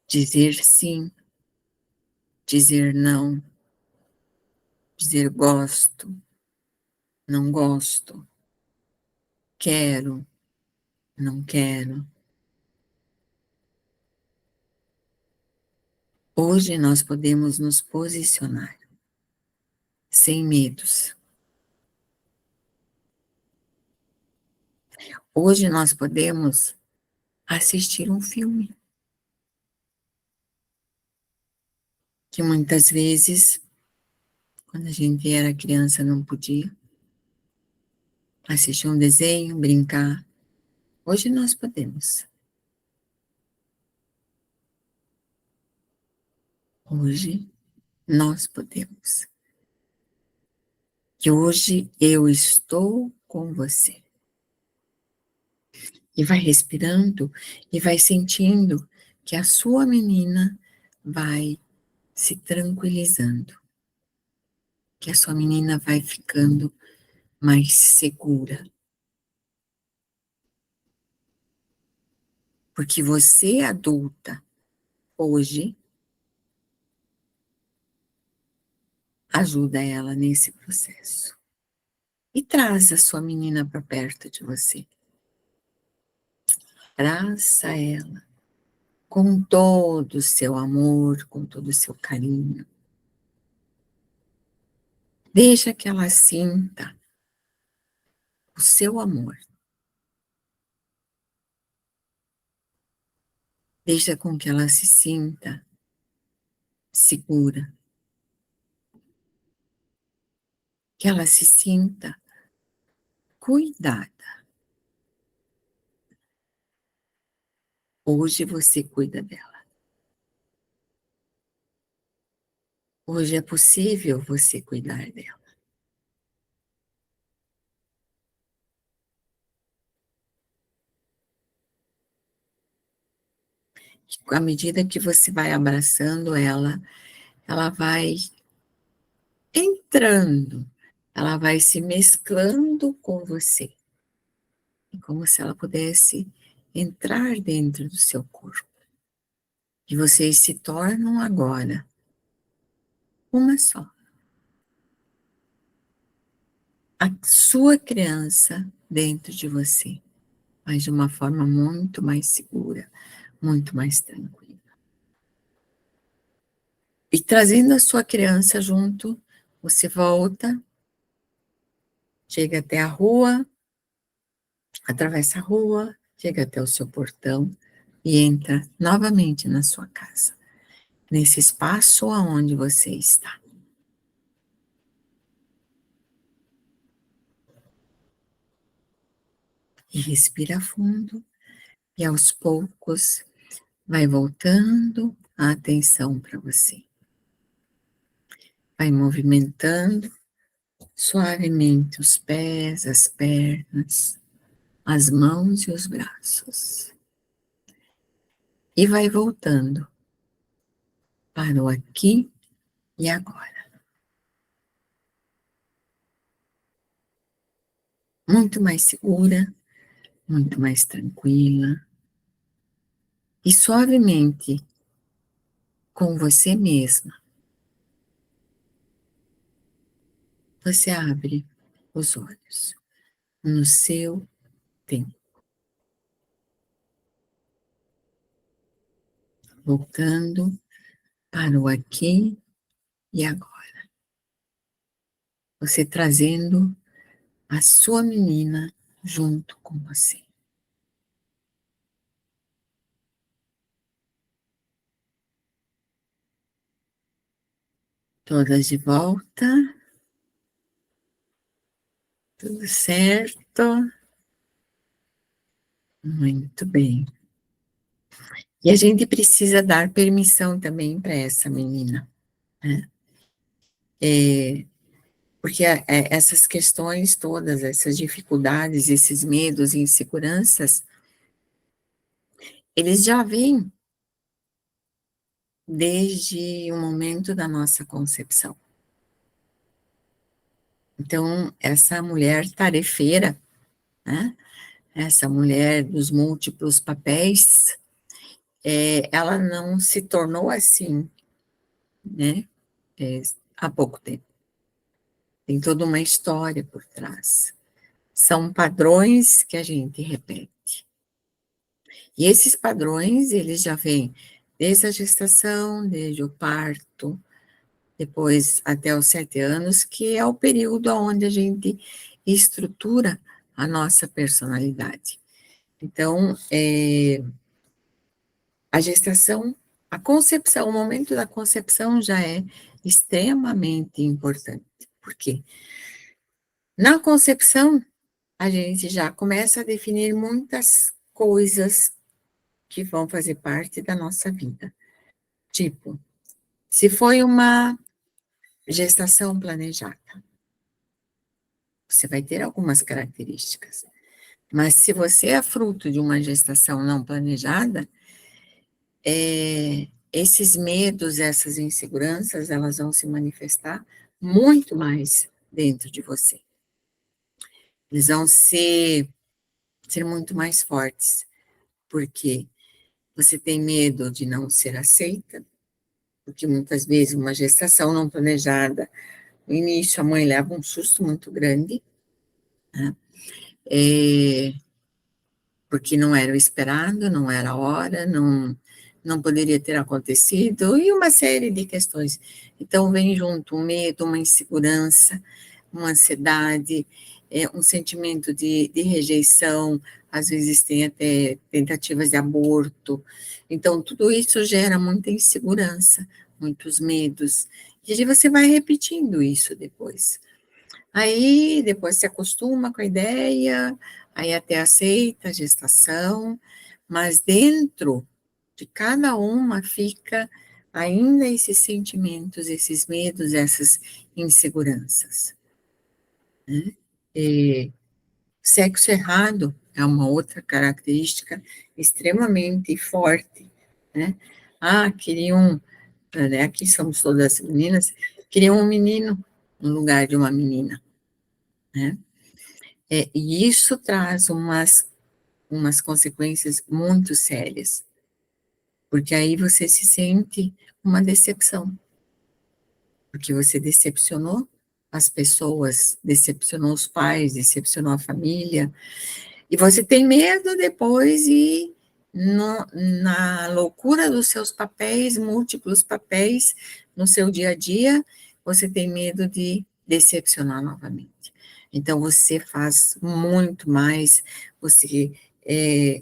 dizer sim, dizer não, dizer gosto, não gosto, quero, não quero. Hoje nós podemos nos posicionar sem medos. Hoje nós podemos assistir um filme que muitas vezes, quando a gente era criança, não podia. Assistir um desenho, brincar. Hoje nós podemos. Hoje nós podemos. Que hoje eu estou com você. E vai respirando e vai sentindo que a sua menina vai se tranquilizando. Que a sua menina vai ficando mais segura. Porque você, adulta, hoje, ajuda ela nesse processo. E traz a sua menina para perto de você. Abraça ela com todo o seu amor, com todo o seu carinho. Deixa que ela sinta o seu amor. Deixa com que ela se sinta segura. Que ela se sinta cuidada. Hoje você cuida dela. Hoje é possível você cuidar dela. E à medida que você vai abraçando ela, ela vai entrando, ela vai se mesclando com você. É como se ela pudesse entrar dentro do seu corpo. E vocês se tornam agora uma só. A sua criança dentro de você, mas de uma forma muito mais segura, muito mais tranquila. E trazendo a sua criança junto, você volta, chega até a rua, atravessa a rua, chega até o seu portão e entra novamente na sua casa, nesse espaço aonde você está. E respira fundo e aos poucos vai voltando a atenção para você. Vai movimentando suavemente os pés, as pernas, as mãos e os braços. E vai voltando para o aqui e agora. Muito mais segura, muito mais tranquila. E suavemente, com você mesma. Você abre os olhos no seu tempo, voltando para o aqui e agora. Você trazendo a sua menina junto com você. Todas de volta, tudo certo? Muito bem. E a gente precisa dar permissão também para essa menina, né? Porque essas questões todas, essas dificuldades, esses medos e inseguranças, eles já vêm desde o momento da nossa concepção. Então, essa mulher tarefeira, né? Essa mulher dos múltiplos papéis, ela não se tornou assim, né? Há pouco tempo. Tem toda uma história por trás. São padrões que a gente repete. E esses padrões, eles já vêm desde a gestação, desde o parto, depois até os 7 anos, que é o período onde a gente estrutura a nossa personalidade. Então, a gestação, a concepção, o momento da concepção já é extremamente importante. Por quê? Na concepção, a gente já começa a definir muitas coisas que vão fazer parte da nossa vida. Tipo, se foi uma gestação planejada, você vai ter algumas características. Mas se você é fruto de uma gestação não planejada, esses medos, essas inseguranças, elas vão se manifestar muito mais dentro de você. Eles vão ser muito mais fortes, porque você tem medo de não ser aceita, porque muitas vezes uma gestação não planejada, no início a mãe leva um susto muito grande, né? Porque não era o esperado, não era a hora, não poderia ter acontecido, e uma série de questões. Então, vem junto um medo, uma insegurança, uma ansiedade, um sentimento de rejeição, às vezes tem até tentativas de aborto. Então, tudo isso gera muita insegurança, muitos medos, e aí você vai repetindo isso depois. Aí, depois se acostuma com a ideia, aí até aceita a gestação, mas dentro de cada uma fica ainda esses sentimentos, esses medos, essas inseguranças, né? E sexo errado é uma outra característica extremamente forte, né? Ah, queriam, né, aqui somos todas meninas, queriam um menino no lugar de uma menina, né? E isso traz umas consequências muito sérias, porque aí você se sente uma decepção, porque você decepcionou as pessoas, decepcionou os pais, decepcionou a família, e você tem medo depois e na loucura dos seus papéis, múltiplos papéis no seu dia a dia, você tem medo de decepcionar novamente. Então, você faz muito mais, você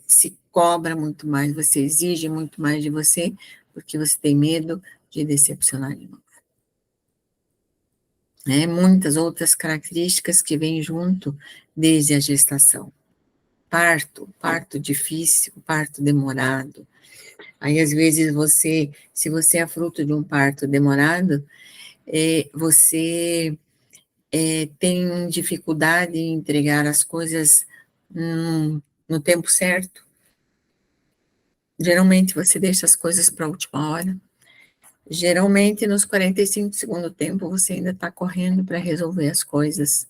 se cobra muito mais, você exige muito mais de você, porque você tem medo de decepcionar de novo. Né? Muitas outras características que vêm junto desde a gestação. Parto difícil, parto demorado. Aí, às vezes, se você é fruto de um parto demorado, você tem dificuldade em entregar as coisas no tempo certo. Geralmente, você deixa as coisas para a última hora. Geralmente, nos 45 segundos do tempo, você ainda está correndo para resolver as coisas.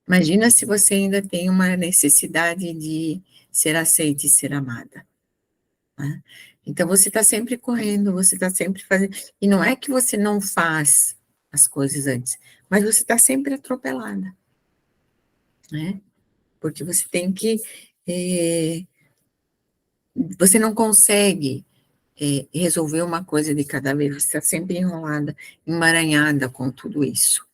Imagina se você ainda tem uma necessidade de ser aceita e ser amada, né? Então, você está sempre correndo, você está sempre fazendo. E não é que você não faz as coisas antes, mas você está sempre atropelada, né? Porque você tem que. eh, você não consegue resolver uma coisa de cada vez, você está sempre enrolada, emaranhada com tudo isso.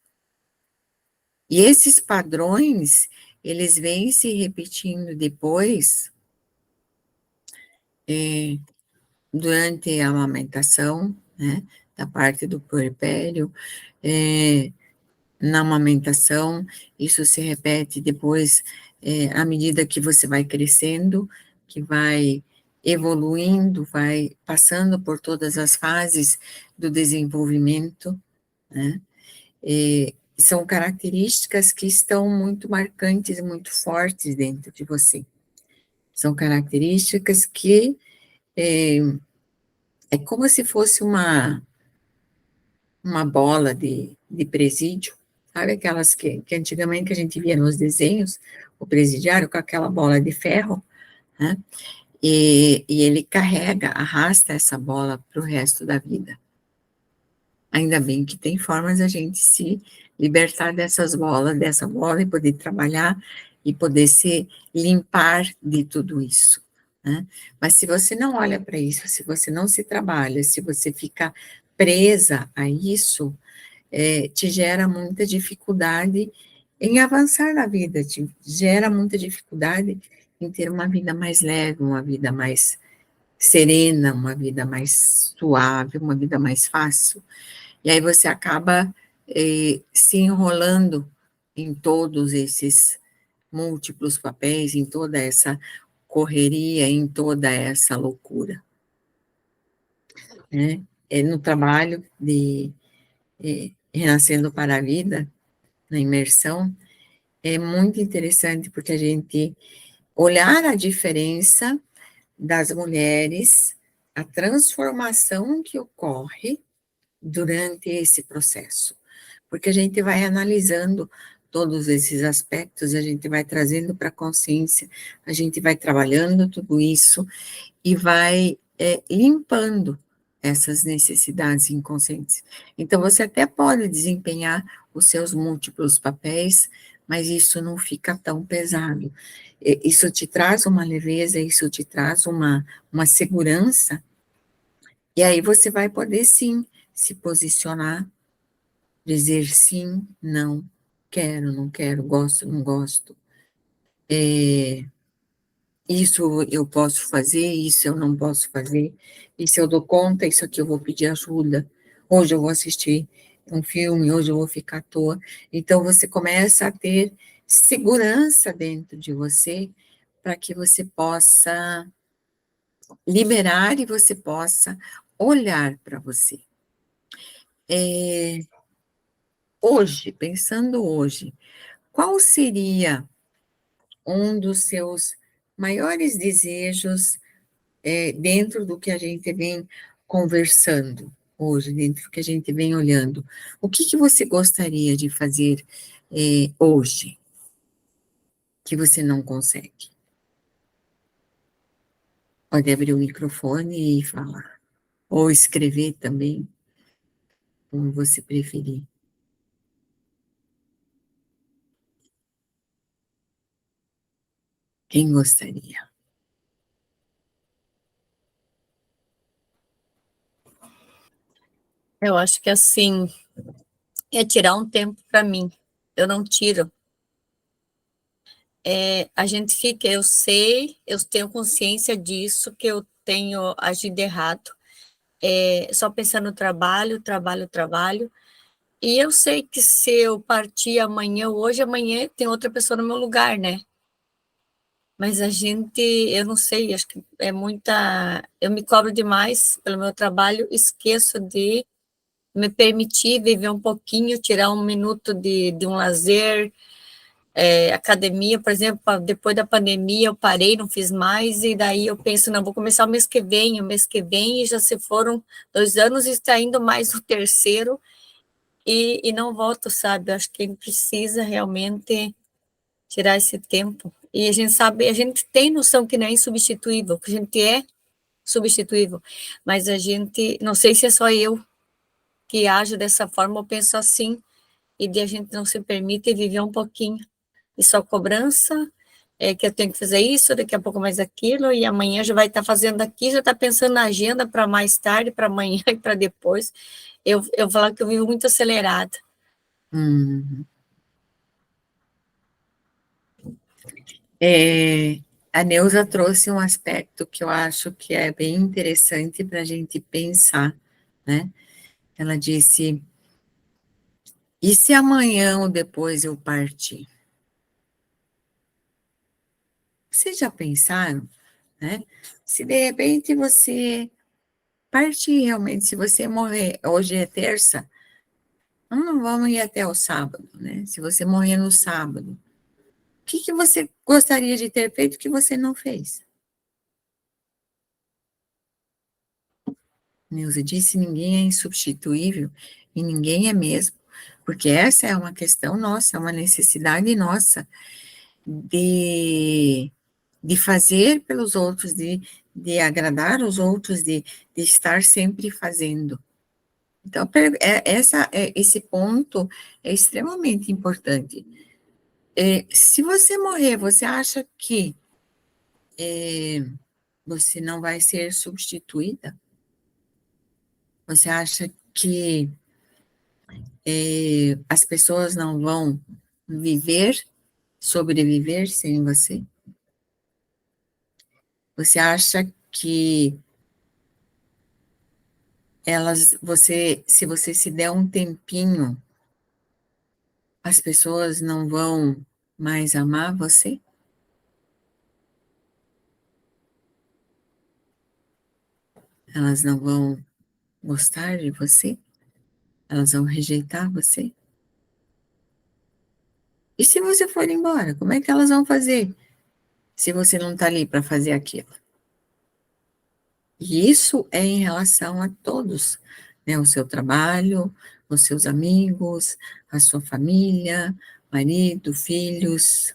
E esses padrões, eles vêm se repetindo depois, durante a amamentação, né, da parte do puerpério, na amamentação, isso se repete depois, à medida que você vai crescendo, que vai evoluindo, vai passando por todas as fases do desenvolvimento, né? São características que estão muito marcantes, muito fortes dentro de você. São características que é como se fosse uma bola de presídio, sabe aquelas que antigamente a gente via nos desenhos, o presidiário com aquela bola de ferro, né? E ele carrega, arrasta essa bola para o resto da vida. Ainda bem que tem formas a gente se libertar dessas bolas, dessa bola, e poder trabalhar e poder se limpar de tudo isso, né? Mas se você não olha para isso, se você não se trabalha, se você fica presa a isso, te gera muita dificuldade em avançar na vida, te gera muita dificuldade em ter uma vida mais leve, uma vida mais serena, uma vida mais suave, uma vida mais fácil. E aí você acaba se enrolando em todos esses múltiplos papéis, em toda essa correria, em toda essa loucura, né? No trabalho de Renascendo para a Vida, na imersão, é muito interessante porque a gente olhar a diferença das mulheres, a transformação que ocorre durante esse processo, porque a gente vai analisando todos esses aspectos, a gente vai trazendo para a consciência, a gente vai trabalhando tudo isso e vai limpando essas necessidades inconscientes. Então, você até pode desempenhar os seus múltiplos papéis, mas isso não fica tão pesado. Isso te traz uma leveza, isso te traz uma segurança, e aí você vai poder sim se posicionar, dizer sim, não, quero, não quero, gosto, não gosto. Isso eu posso fazer, isso eu não posso fazer, isso eu dou conta, isso aqui eu vou pedir ajuda, hoje eu vou assistir um filme, hoje eu vou ficar à toa. Então, você começa a ter segurança dentro de você para que você possa liberar e você possa olhar para você. Hoje, pensando hoje, qual seria um dos seus maiores desejos dentro do que a gente vem conversando hoje, dentro do que a gente vem olhando? O que você gostaria de fazer hoje, que você não consegue? Pode abrir o microfone e falar, ou escrever também, como você preferir. Quem gostaria? Eu acho que assim, é tirar um tempo para mim. Eu não tiro. A gente fica, eu sei, eu tenho consciência disso, que eu tenho agido errado. Só pensando no trabalho, trabalho, trabalho. E eu sei que se eu partir amanhã, hoje, amanhã tem outra pessoa no meu lugar, né? Mas a gente, eu não sei, acho que é muita. Eu me cobro demais pelo meu trabalho, esqueço de me permitir viver um pouquinho, tirar um minuto de um lazer. Academia, por exemplo, depois da pandemia eu parei, não fiz mais, e daí eu penso, não, vou começar o mês que vem, e já se foram 2 anos e está indo mais no terceiro, e não volto, sabe? Eu acho que a gente precisa realmente tirar esse tempo. E a gente sabe, a gente tem noção que não é insubstituível, que a gente é substituível, mas a gente, não sei se é só eu que ajo dessa forma, eu penso assim, e de a gente não se permite viver um pouquinho, e só cobrança, que eu tenho que fazer isso, daqui a pouco mais aquilo, e amanhã já vai estar fazendo aqui, já está pensando na agenda para mais tarde, para amanhã e para depois. Eu falo que eu vivo muito acelerada. A Neuza trouxe um aspecto que eu acho que é bem interessante para a gente pensar, né? Ela disse, e se amanhã ou depois eu partir? Vocês já pensaram, né? Se de repente você partir realmente, se você morrer, hoje é terça, não vamos ir até o sábado, né? Se você morrer no sábado, o que você gostaria de ter feito que você não fez? Neuza disse, ninguém é insubstituível e ninguém é mesmo, porque essa é uma questão nossa, é uma necessidade nossa de fazer pelos outros, de agradar os outros, de estar sempre fazendo. Então, esse ponto é extremamente importante. Se você morrer, você acha que você não vai ser substituída? Você acha que as pessoas não vão viver, sobreviver sem você? Você acha que se você se der um tempinho, as pessoas não vão mais amar você? Elas não vão gostar de você? Elas vão rejeitar você? E se você for embora, como é que elas vão fazer se você não está ali para fazer aquilo? E isso é em relação a todos, né? O seu trabalho, os seus amigos, a sua família, marido, filhos.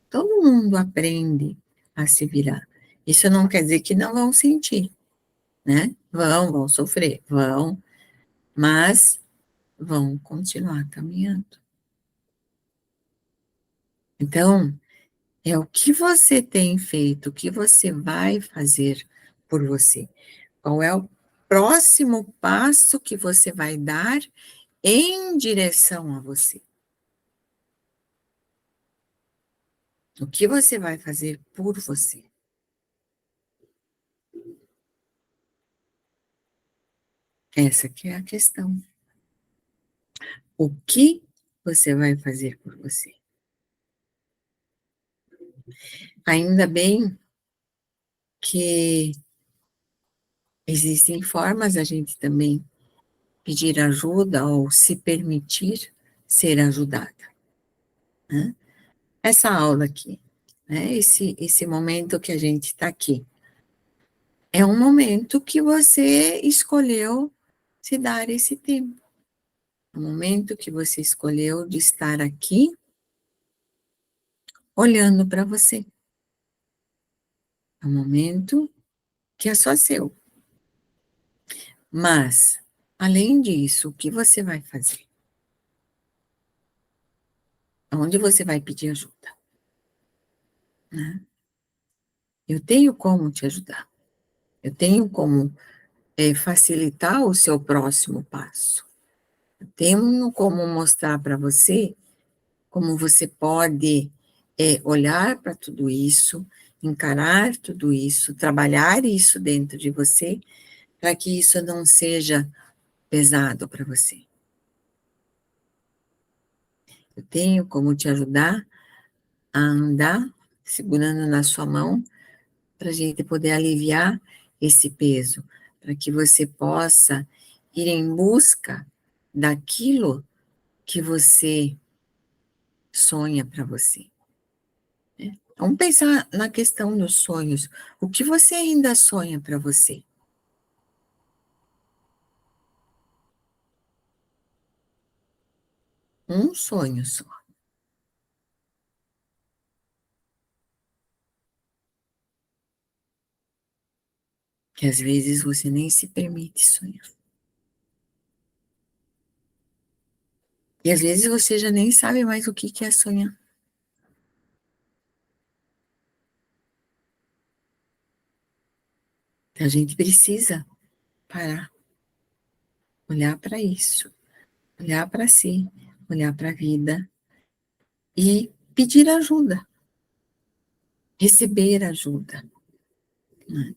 Todo mundo aprende a se virar. Isso não quer dizer que não vão sentir, né? Vão sofrer, mas vão continuar caminhando. Então, é o que você tem feito, o que você vai fazer por você. Qual é o próximo passo que você vai dar em direção a você? O que você vai fazer por você? Essa que é a questão. O que você vai fazer por você? Ainda bem que existem formas a gente também pedir ajuda ou se permitir ser ajudada, né? Essa aula aqui, né? Esse momento que a gente está aqui, é um momento que você escolheu se dar esse tempo. É um momento que você escolheu de estar aqui, olhando para você. É um momento que é só seu. Mas, além disso, o que você vai fazer? Onde você vai pedir ajuda? Né? Eu tenho como te ajudar. Eu tenho como facilitar o seu próximo passo. Eu tenho como mostrar para você como você pode olhar para tudo isso, encarar tudo isso, trabalhar isso dentro de você, para que isso não seja pesado para você. Eu tenho como te ajudar a andar segurando na sua mão, para a gente poder aliviar esse peso, para que você possa ir em busca daquilo que você sonha para você. Né? Vamos pensar na questão dos sonhos. O que você ainda sonha para você? Um sonho só. que às vezes você nem se permite sonhar. E às vezes você já nem sabe mais o que é sonhar. A gente precisa parar, olhar para isso, olhar para si, olhar para a vida e pedir ajuda, receber ajuda, né?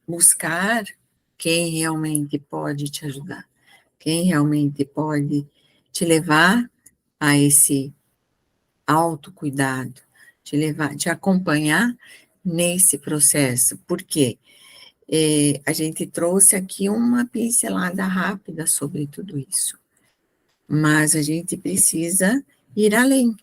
Buscar quem realmente pode te ajudar, quem realmente pode te levar a esse autocuidado, te levar, te acompanhar nesse processo. Por quê? A gente trouxe aqui uma pincelada rápida sobre tudo isso, mas a gente precisa ir além,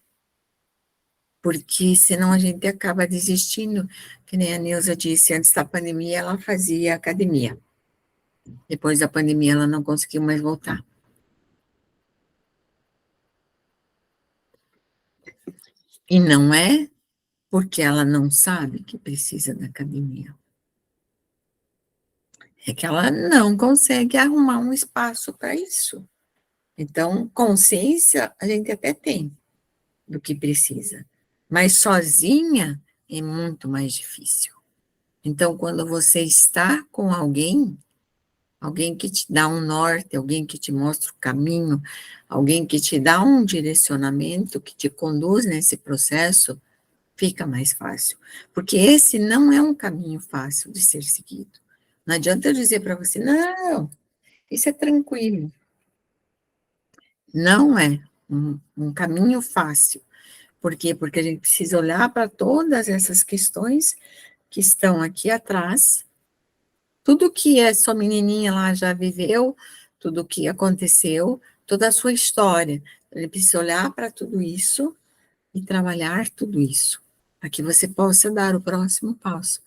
porque senão a gente acaba desistindo, que nem a Neuza disse, antes da pandemia ela fazia academia, depois da pandemia ela não conseguiu mais voltar. E não é porque ela não sabe que precisa da academia, é que ela não consegue arrumar um espaço para isso. Então, consciência a gente até tem do que precisa, mas sozinha é muito mais difícil. Então, quando você está com alguém, alguém que te dá um norte, alguém que te mostra o caminho, alguém que te dá um direcionamento, que te conduz nesse processo, fica mais fácil. Porque esse não é um caminho fácil de ser seguido. Não adianta eu dizer para você, não, isso é tranquilo. Não é um caminho fácil. Por quê? Porque a gente precisa olhar para todas essas questões que estão aqui atrás, tudo que a sua menininha lá já viveu, tudo que aconteceu, toda a sua história. A gente precisa olhar para tudo isso e trabalhar tudo isso, para que você possa dar o próximo passo,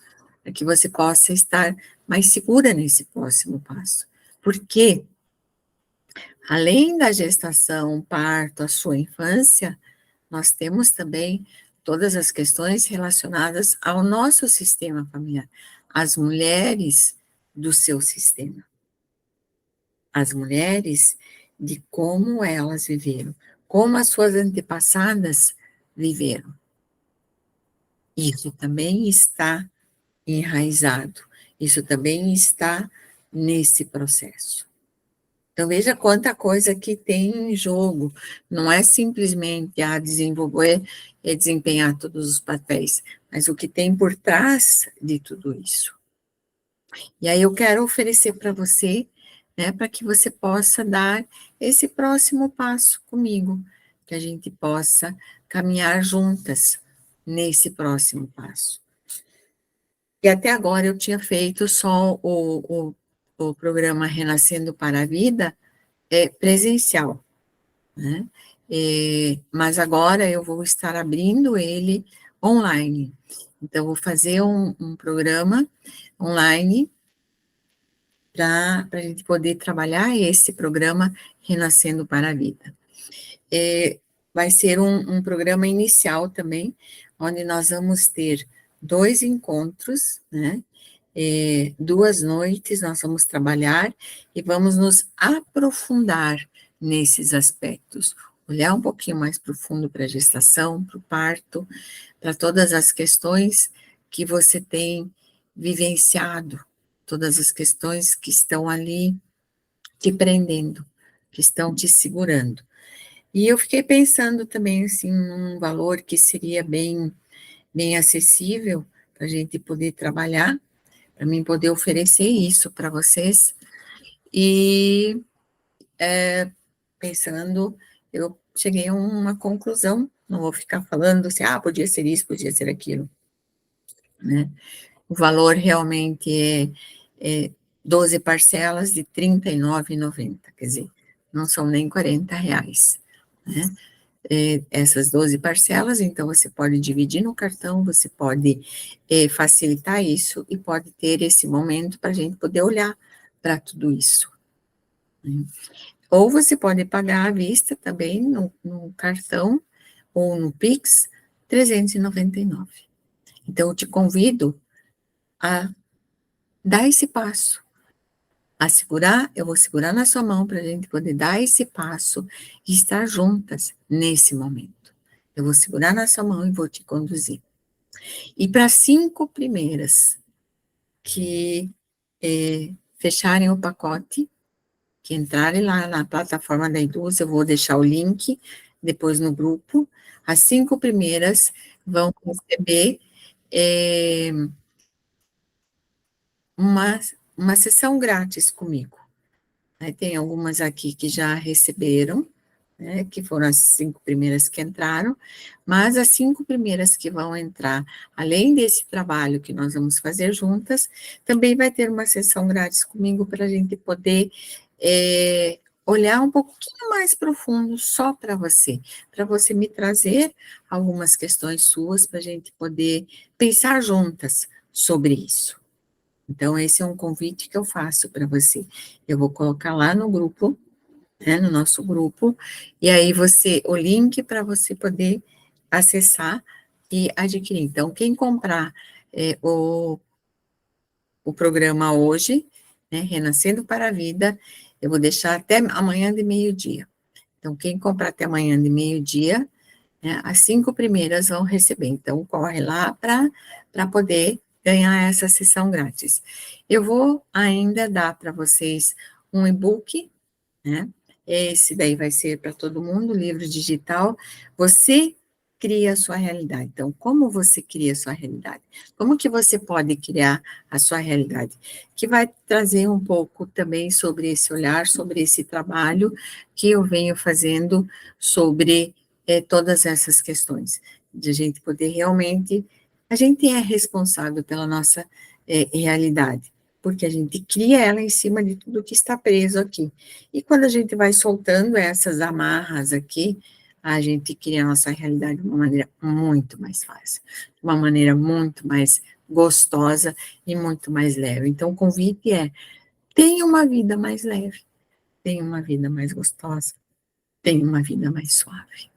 para que você possa estar mais segura nesse próximo passo. Porque, além da gestação, parto, a sua infância, nós temos também todas as questões relacionadas ao nosso sistema familiar, as mulheres do seu sistema, as mulheres de como elas viveram, como as suas antepassadas viveram. Isso também está enraizado, isso também está nesse processo. Então, veja quanta coisa que tem em jogo. Não é simplesmente desenvolver e desempenhar todos os papéis, mas o que tem por trás de tudo isso. E aí eu quero oferecer para você, né, para que você possa dar esse próximo passo comigo, que a gente possa caminhar juntas nesse próximo passo. E até agora eu tinha feito só o programa Renascendo para a Vida, presencial, né? Mas agora eu vou estar abrindo ele online. Então, eu vou fazer um programa online para a gente poder trabalhar esse programa Renascendo para a Vida. Vai ser um programa inicial também, onde nós vamos ter 2 encontros, né? 2 noites nós vamos trabalhar e vamos nos aprofundar nesses aspectos, olhar um pouquinho mais profundo para a gestação, para o parto, para todas as questões que você tem vivenciado, todas as questões que estão ali te prendendo, que estão te segurando. E eu fiquei pensando também, assim, num valor que seria bem acessível para a gente poder trabalhar, para mim poder oferecer isso para vocês. E pensando, eu cheguei a uma conclusão, não vou ficar falando assim, podia ser isso, podia ser aquilo, né? O valor realmente é 12 parcelas de R$ 39,90, quer dizer, não são nem R$ 40, né? Essas 12 parcelas, então você pode dividir no cartão, você pode facilitar isso e pode ter esse momento para a gente poder olhar para tudo isso, né? Ou você pode pagar à vista também no cartão ou no Pix, 399. Então, eu te convido a dar esse passo. Eu vou segurar na sua mão para a gente poder dar esse passo e estar juntas nesse momento. Eu vou segurar na sua mão e vou te conduzir. E para as 5 primeiras que fecharem o pacote, que entrarem lá na plataforma da Induz, eu vou deixar o link depois no grupo. As 5 primeiras vão receber uma sessão grátis comigo. Aí tem algumas aqui que já receberam, né, que foram as 5 primeiras que entraram, mas as 5 primeiras que vão entrar, além desse trabalho que nós vamos fazer juntas, também vai ter uma sessão grátis comigo para a gente poder olhar um pouquinho mais profundo só para você me trazer algumas questões suas para a gente poder pensar juntas sobre isso. Então, esse é um convite que eu faço para você. Eu vou colocar lá no grupo, né, no nosso grupo, e aí o link para você poder acessar e adquirir. Então, quem comprar o programa hoje, né, Renascendo para a Vida, eu vou deixar até amanhã de meio-dia. Então, quem comprar até amanhã de meio-dia, né, as 5 primeiras vão receber. Então, corre lá para poder ganhar essa sessão grátis. Eu vou ainda dar para vocês um e-book, né? Esse daí vai ser para todo mundo, livro digital. Você cria a sua realidade. Então, como você cria a sua realidade? Como que você pode criar a sua realidade? Que vai trazer um pouco também sobre esse olhar, sobre esse trabalho que eu venho fazendo sobre todas essas questões, de a gente poder realmente, a gente é responsável pela nossa realidade, porque a gente cria ela em cima de tudo que está preso aqui. E quando a gente vai soltando essas amarras aqui, a gente cria a nossa realidade de uma maneira muito mais fácil, de uma maneira muito mais gostosa e muito mais leve. Então, o convite é: tenha uma vida mais leve, tenha uma vida mais gostosa, tenha uma vida mais suave.